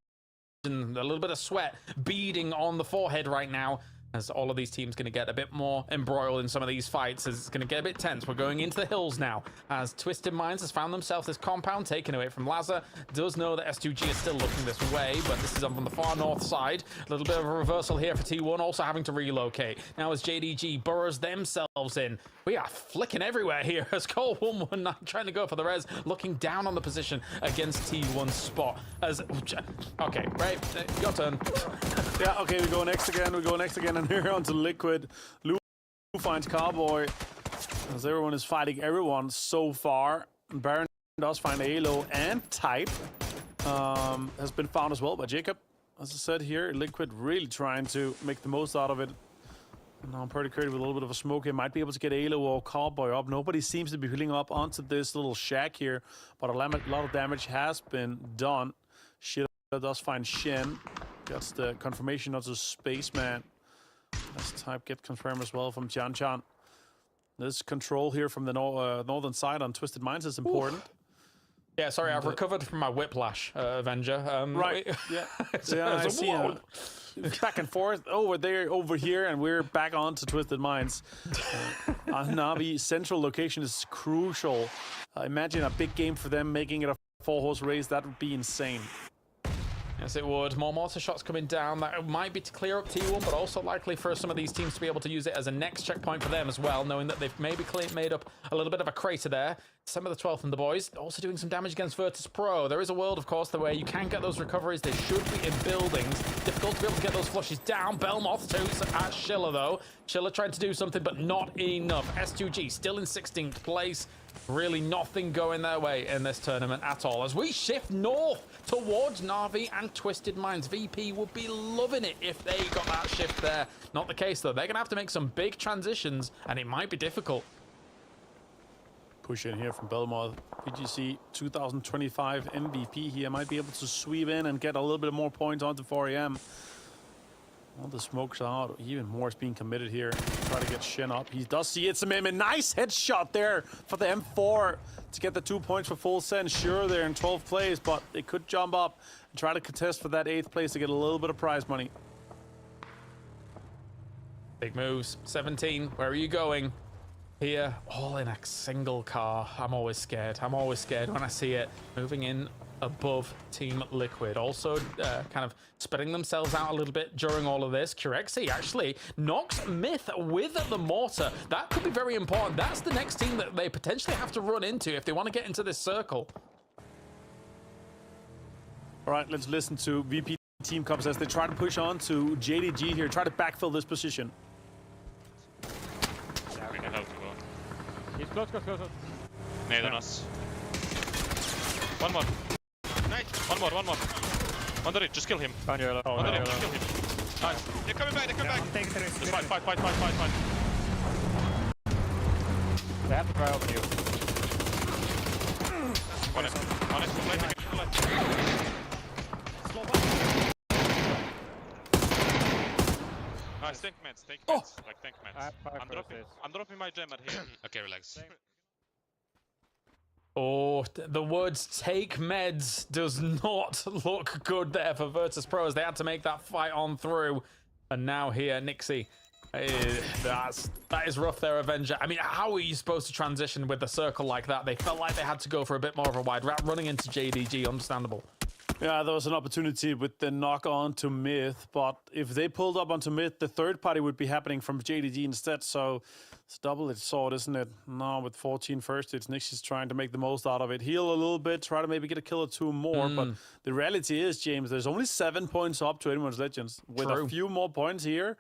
A little bit of sweat beading on the forehead right now. as all of these teams going to get a bit more embroiled in some of these fights, as it's going to get a bit tense. We're going into the hills now, as Twisted Minds has found themselves this compound taken away from Lazar. Does know that S2G is still looking this way, but this is on from the far north side. A little bit of a reversal here for T1, also having to relocate. Now as JDG burrows themselves in, we are flicking everywhere here as Cole 1-1 not trying to go for the res, looking down on the position against T1's spot. As okay, right, your turn. Yeah, okay, we go next again, and here onto Liquid. Lou finds Cowboy, as everyone is fighting everyone so far. Baron does find Halo, and Type has been found as well by Jacob. As I said here, Liquid really trying to make the most out of it. Now Pretty Curry with a little bit of a smoke here might be able to get Halo or Cowboy up. Nobody seems to be healing up onto this little shack here, but a lot of damage has been done. Shit does find Shen. Gets the confirmation of the Spaceman. Let's Type get confirmed as well from Chan. This control here from the northern side on Twisted Minds is important. Oof. Yeah, sorry, I've recovered from my whiplash, Avenger. Right, yeah. Yeah, I see back and forth over there, over here, and we're back on to Twisted Minds. Navi central location is crucial. Imagine a big game for them, making it a 4-horse race. That would be insane. Yes, it would. More mortar shots coming down. That might be to clear up T1, but also likely for some of these teams to be able to use it as a next checkpoint for them as well, knowing that they've maybe made up a little bit of a crater there. Some of the 12th and the boys also doing some damage against Virtus Pro. There is a world, of course, where you can get those recoveries. They should be in buildings. Difficult to be able to get those flushes down. Belmoth too at Schiller, though. Schiller trying to do something, but not enough. S2G still in 16th place. Really nothing going their way in this tournament at all. As we shift north towards Na'Vi and Twisted Minds. VP would be loving it if they got that shift there. Not the case, though. They're going to have to make some big transitions, and it might be difficult. Push in here from Belmont. PGC 2025 MVP here. Might be able to sweep in and get a little bit more points onto 4AM. All the smokes out. Even more is being committed here. Try to get Shen up. He does see it's a nice headshot there for the M4 to get the 2 points for full send. Sure, they're in 12th place, but they could jump up and try to contest for that 8th place to get a little bit of prize money. Big moves. 17. Where are you going? Here, all in a single car. I'm always scared. I'm always scared when I see it. Moving in above Team Liquid. Also kind of spreading themselves out a little bit during all of this. Kurexi actually knocks Myth with the mortar. That could be very important. That's the next team that they potentially have to run into if they want to get into this circle. All right, let's listen to VP Team Cups as they try to push on to JDG here. Try to backfill this position. Yeah, we can help you go. He's close. Nade on us. One more. Nice. One more. On the ridge, just kill him. On your left. On the ridge, just kill him. Nice. They're coming back. Just fight. They have to try open you. Honest, Nice, tank meds. Like tank meds. I'm dropping my gem at here. Okay, relax. Oh, the words "take meds" does not look good there for Virtus Pro as they had to make that fight on through. And now here, Nixie. That is rough there, Avenger. I mean, how are you supposed to transition with a circle like that? They felt like they had to go for a bit more of a wide route, running into JDG, understandable. Yeah, there was an opportunity with the knock on to Myth, but if they pulled up onto Myth, the third party would be happening from JDG instead, so it's a double-edged sword, isn't it? Now with 14 first hits, Nixie's trying to make the most out of it. Heal a little bit, try to maybe get a kill or two more, but the reality is, James, there's only 7 points up to anyone's Legends. With a few more points here,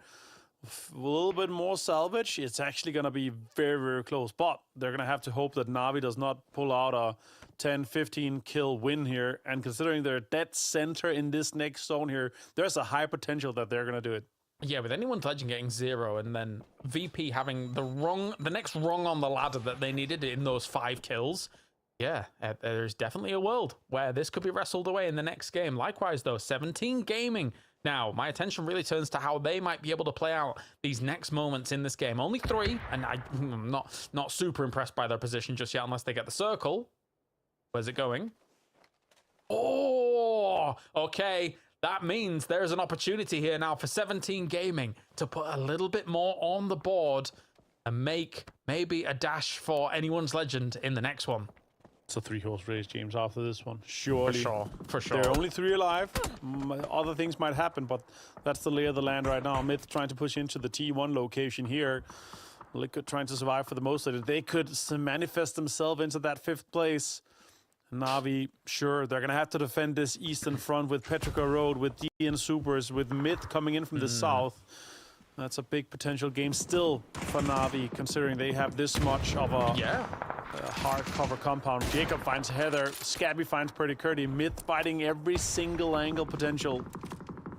a little bit more salvage, it's actually going to be very, very close. But they're going to have to hope that Na'Vi does not pull out a 10-15 kill win here. And considering they're dead center in this next zone here, there's a high potential that they're going to do it. Yeah, with anyone's Legend getting 0 and then VP having the next rung on the ladder that they needed in those 5 kills. Yeah, there's definitely a world where this could be wrestled away in the next game. Likewise, though, 17 Gaming. Now, my attention really turns to how they might be able to play out these next moments in this game. Only 3, and I'm not super impressed by their position just yet unless they get the circle. Where's it going? Oh, okay. That means there's an opportunity here now for 17 Gaming to put a little bit more on the board and make maybe a dash for anyone's legend in the next one. It's a 3-horse race, James, after this one. Surely. For sure. There are only 3 alive. Other things might happen, but that's the lay of the land right now. Myth trying to push into the T1 location here. Liquid trying to survive for the most of it. They could manifest themselves into that 5th place. Na'Vi, sure, they're going to have to defend this eastern front with Petrica Road, with DN Supers, with Myth coming in from the south. That's a big potential game still for Na'Vi, considering they have this much of a hardcover compound. Jacob finds Heather, Scabby finds Pretty Curdy, Myth fighting every single angle potential.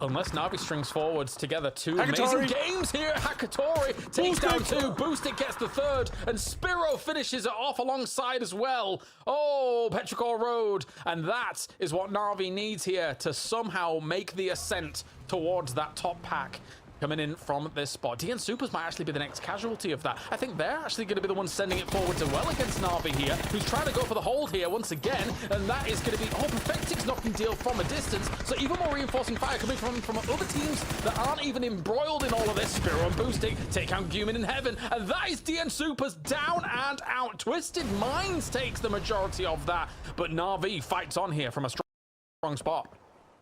Unless Na'Vi strings forwards together, 2 amazing games here. Hakatori takes down 2, Boosted gets the 3rd, and Spiro finishes it off alongside as well. Oh, Petrichor Road. And that is what Na'Vi needs here to somehow make the ascent towards that top pack. Coming in from this spot. DN Supers might actually be the next casualty of that. I think they're actually going to be the ones sending it forwards as well against Na'Vi here, who's trying to go for the hold here once again, and that is going to be, Perfecting's knocking deal from a distance, so even more reinforcing fire coming from other teams that aren't even embroiled in all of this. Spiro and Boosting take out Gumin in heaven, and that is DN Supers down and out. Twisted Minds takes the majority of that, but Na'Vi fights on here from a strong spot.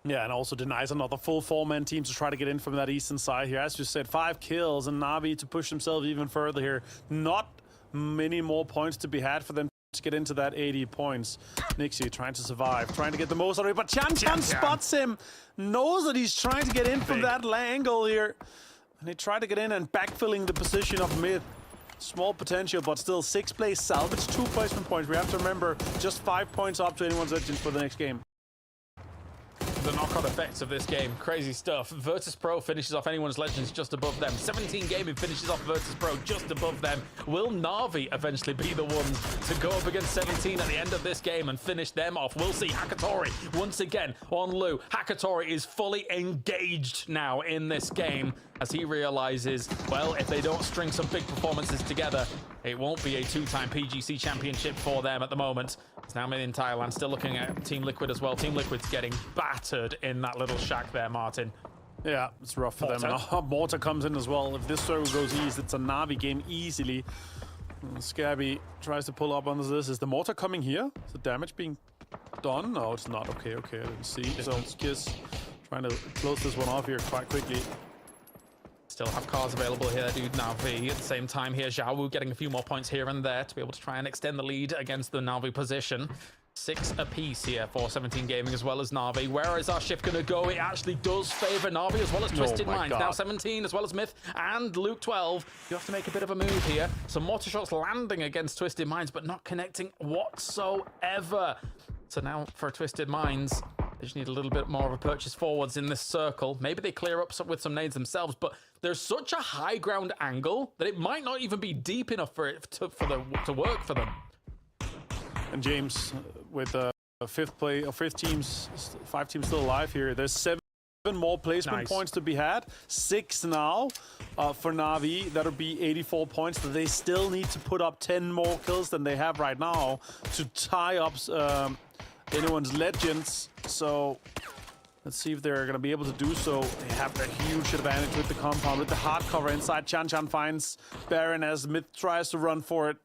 Yeah, and also denies another full 4-man team to try to get in from that eastern side here. As you said, 5 kills, and Na'Vi to push themselves even further here. Not many more points to be had for them to get into that 80 points. Nixie trying to survive, trying to get the most out of it, but Chan spots him, knows that he's trying to get in from that angle here. And they try to get in and backfilling the position of Myth. Small potential, but still 6th place salvage, 2 placement points. We have to remember, just 5 points up to anyone's legend for the next game. The knock-on effects of this game, crazy stuff. Virtus Pro finishes off anyone's legends just above them. 17 Gaming finishes off Virtus Pro just above them. Will Na'Vi eventually be the ones to go up against 17 at the end of this game and finish them off? We'll see. Hakatori once again on Lu. Hakatori is fully engaged now in this game as he realizes, well, if they don't string some big performances together, it won't be a 2-time PGC championship for them at the moment. It's now in Thailand, still looking at Team Liquid as well. Team Liquid's getting battered in that little shack there, Martin. Yeah, it's rough for them. And Mortar comes in as well. If this circle goes east, it's a Na'Vi game easily. Scabby tries to pull up on this. Is the Mortar coming here? Is the damage being done? No, it's not. Okay, I didn't see. So Skiz trying to close this one off here quite quickly. Still have cars available here, dude. Na'Vi at the same time here. Zhao Wu getting a few more points here and there to be able to try and extend the lead against the Na'Vi position. 6 apiece here for 17 Gaming as well as Na'Vi. Where is our shift going to go? It actually does favor Na'Vi as well as Twisted Minds. Now 17 as well as Myth and Luke 12. You have to make a bit of a move here. Some mortar shots landing against Twisted Minds, but not connecting whatsoever. So now for Twisted Minds, they just need a little bit more of a purchase forwards in this circle. Maybe they clear up with some nades themselves, but there's such a high ground angle that it might not even be deep enough for it to work for them. And James, with 5 teams still alive here, there's 7 more placement points to be had. 6 now for Na'Vi. That'll be 84 points. They still need to put up 10 more kills than they have right now to tie up anyone's legends. So let's see if they're going to be able to do so. They have a huge advantage with the compound, with the hardcover inside. Chan finds Baron as Myth tries to run for it.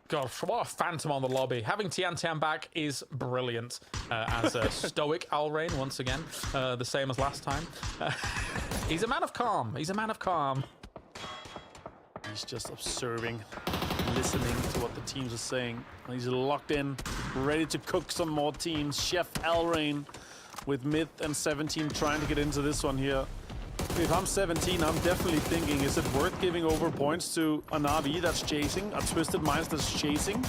God, what a phantom on the lobby. Having Tian back is brilliant. As a stoic Alrain once again, the same as last time. He's a man of calm. He's a man of calm. He's just observing, listening to what the teams are saying. He's locked in, ready to cook some more teams. Chef Alrain with Myth and 17 trying to get into this one here. If I'm 17, I'm definitely thinking, is it worth giving over points to a Na'Vi that's chasing, a Twisted Minds that's chasing?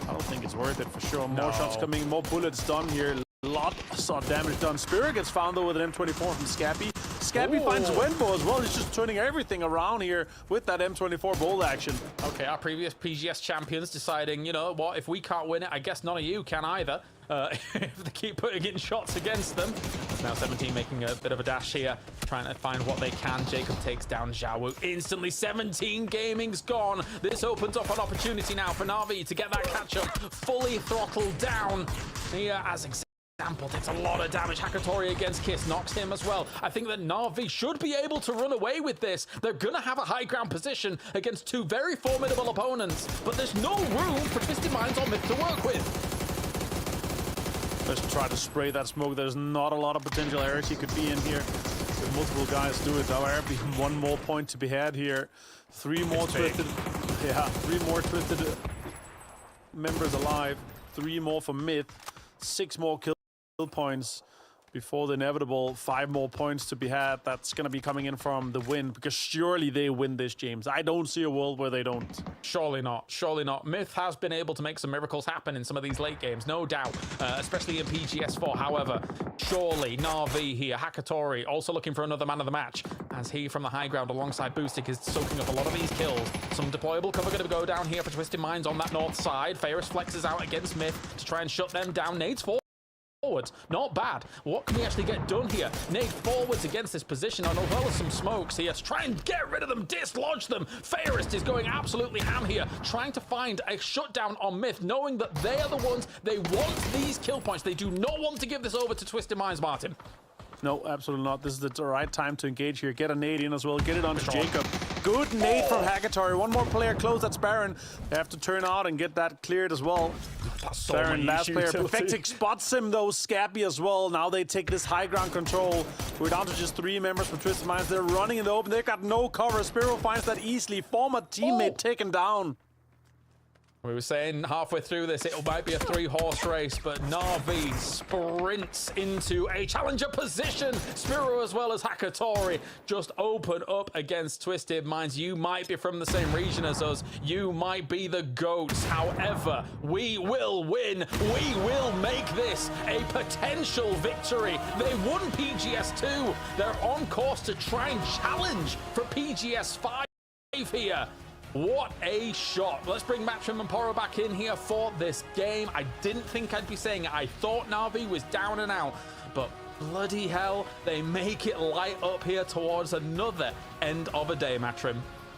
I don't think it's worth it for sure. More shots coming, more bullets done here. Lots of damage done. Spirit gets found though with an M24 from Scabby. Scabby finds Wenbo as well. He's just turning everything around here with that M24 bolt action. Okay, our previous PGS champions deciding, you know what, if we can't win it, I guess none of you can either. If they keep putting in shots against them. Now 17 making a bit of a dash here, trying to find what they can. Jacob takes down Zhao Wu instantly. 17 Gaming's gone. This opens up an opportunity now for Na'Vi to get that catch-up fully throttled down here as example, takes a lot of damage. Hakatori against Kiss knocks him as well. I think that Na'Vi should be able to run away with this. They're gonna have a high ground position against two very formidable opponents, but there's no room for Twisted Minds or Myth to work with. Let's try to spray that smoke. There's not a lot of potential areas he could be in here. If multiple guys do it, however, one more point to be had here. Three more twisted members alive. 3 more for Myth. 6 more kill points before the inevitable 5 more points to be had. That's going to be coming in from the win, because surely they win this, James. I don't see a world where they don't. Surely not. Surely not. Myth has been able to make some miracles happen in some of these late games, no doubt, especially in PGS4. However, surely Na'Vi here, Hakatori, also looking for another man of the match, as he from the high ground alongside Boostic is soaking up a lot of these kills. Some deployable cover going to go down here for Twisted Minds on that north side. Ferris flexes out against Myth to try and shut them down. Nades forwards. Not bad. What can we actually get done here? Nade forwards against this position, and as well as some smokes here to try and get rid of them, dislodge them. Fairest is going absolutely ham here, trying to find a shutdown on Myth, knowing that they are the ones, they want these kill points. They do not want to give this over to Twisted Minds, Martin. No, absolutely not. This is the right time to engage here. Get a nade in as well. Get it onto Jacob. Good nade from Hakatori. One more player close. That's Baron. They have to turn out and get that cleared as well. So Baron, last player. Perfectic spots him, though. Scabby as well. Now they take this high ground control. We're down to just 3 members from Twisted Minds. They're running in the open. They've got no cover. Spiro finds that easily. Former teammate taken down. We were saying halfway through this, it might be a 3-horse race, but Na'Vi sprints into a challenger position. Spiro as well as Hakatori just open up against Twisted Minds. You might be from the same region as us. You might be the GOATs. However, we will win. We will make this a potential victory. They won PGS2. They're on course to try and challenge for PGS5 here. What a shot. Let's bring Matchroom and Poro back in here for this game. I didn't think I'd be saying it. I thought Na'Vi was down and out, but bloody hell, they make it light up here towards another end of a day, Matchroom.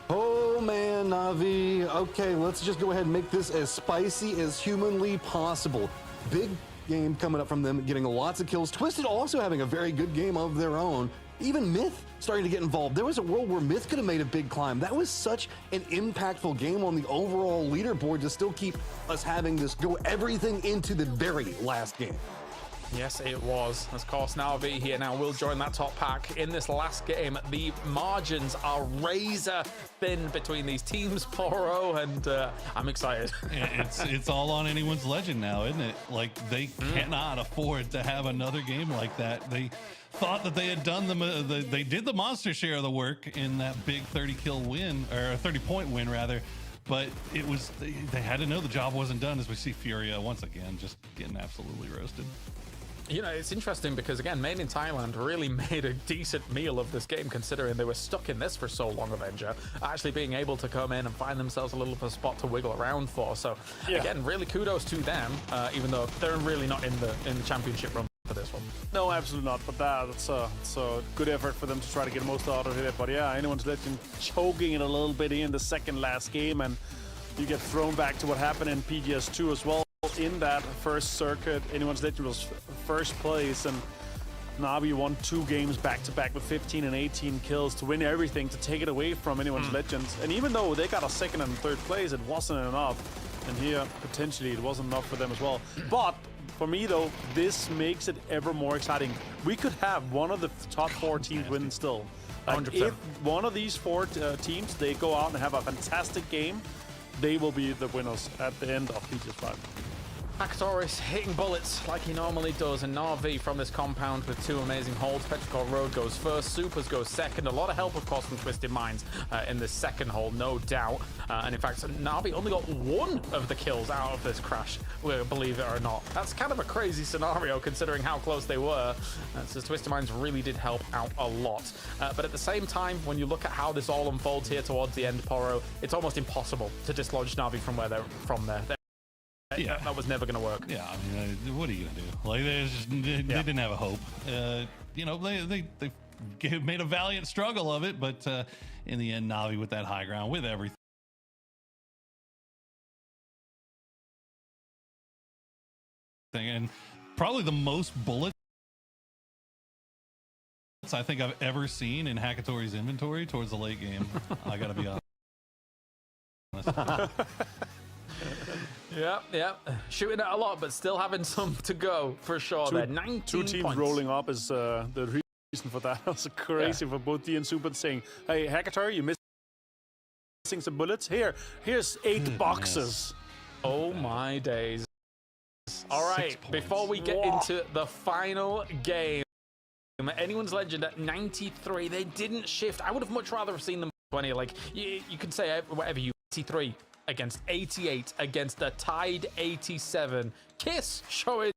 Oh man, Na'Vi. Okay, let's just go ahead and make this as spicy as humanly possible. Big game coming up from them, getting lots of kills. Twisted also having a very good game of their own. Even Myth starting to get involved. There was a world where Myth could have made a big climb. That was such an impactful game on the overall leaderboard to still keep us having this go everything into the very last game. Yes, it was. Of course, Na'Vi here now will join that top pack in this last game. The margins are razor thin between these teams, Poro, and I'm excited. It's all on anyone's legend now, isn't it? Like, they cannot afford to have another game like that. They thought that they had done they did the monster share of the work in that big 30-kill win, or a 30-point win rather. But it was they had to know the job wasn't done, as we see Furia once again just getting absolutely roasted. You know, it's interesting because, again, Made in Thailand really made a decent meal of this game, considering they were stuck in this for so long, Avenger. Actually being able to come in and find themselves a little bit of a spot to wiggle around for. So, again, really kudos to them, even though they're really not in the championship run for this one. No, absolutely not. But that's a good effort for them to try to get most out of it. But yeah, anyone's legend choking it a little bit in the second last game, and you get thrown back to what happened in PGS2 as well. In that first circuit, anyone's legend was first place, and Na'Vi won 2 games back-to-back with 15 and 18 kills to win everything, to take it away from anyone's legends. And even though they got a second and third place, it wasn't enough. And here, potentially, it wasn't enough for them as well. But for me, though, this makes it ever more exciting. We could have one of the top 4 teams win still. Like, if one of these 4 teams, they go out and have a fantastic game, they will be the winners at the end of PGS5. Hakatori's hitting bullets like he normally does, and Na'Vi from this compound with 2 amazing holds. Petrichor Road goes first, Supers goes second. A lot of help, of course, from Twisted Minds in this second hold, no doubt. And in fact, Na'Vi only got 1 of the kills out of this crash, believe it or not. That's kind of a crazy scenario considering how close they were. So Twisted Minds really did help out a lot. But at the same time, when you look at how this all unfolds here towards the end, Poro, it's almost impossible to dislodge Na'Vi from where they're from there. Yeah, that was never going to work. Yeah, I mean, what are you going to do? Like, they didn't have a hope. You know, they made a valiant struggle of it, but in the end, Na'Vi with that high ground, with everything. And probably the most bullets I think I've ever seen in Hackatori's inventory towards the late game. I gotta be honest. Yeah. Shooting at a lot, but still having some to go for sure. There, 19 two teams points. rolling up is the reason for that. That's crazy for both D and Super saying, "Hey, Hackator, you're missing some bullets. Here's 8 boxes." Oh my days! All right, before we get into the final game. Anyone's Legend at 93. They didn't shift. I would have much rather have seen them 20. Like, you can say whatever you 83 against 88 against a tied 87. Kiss showing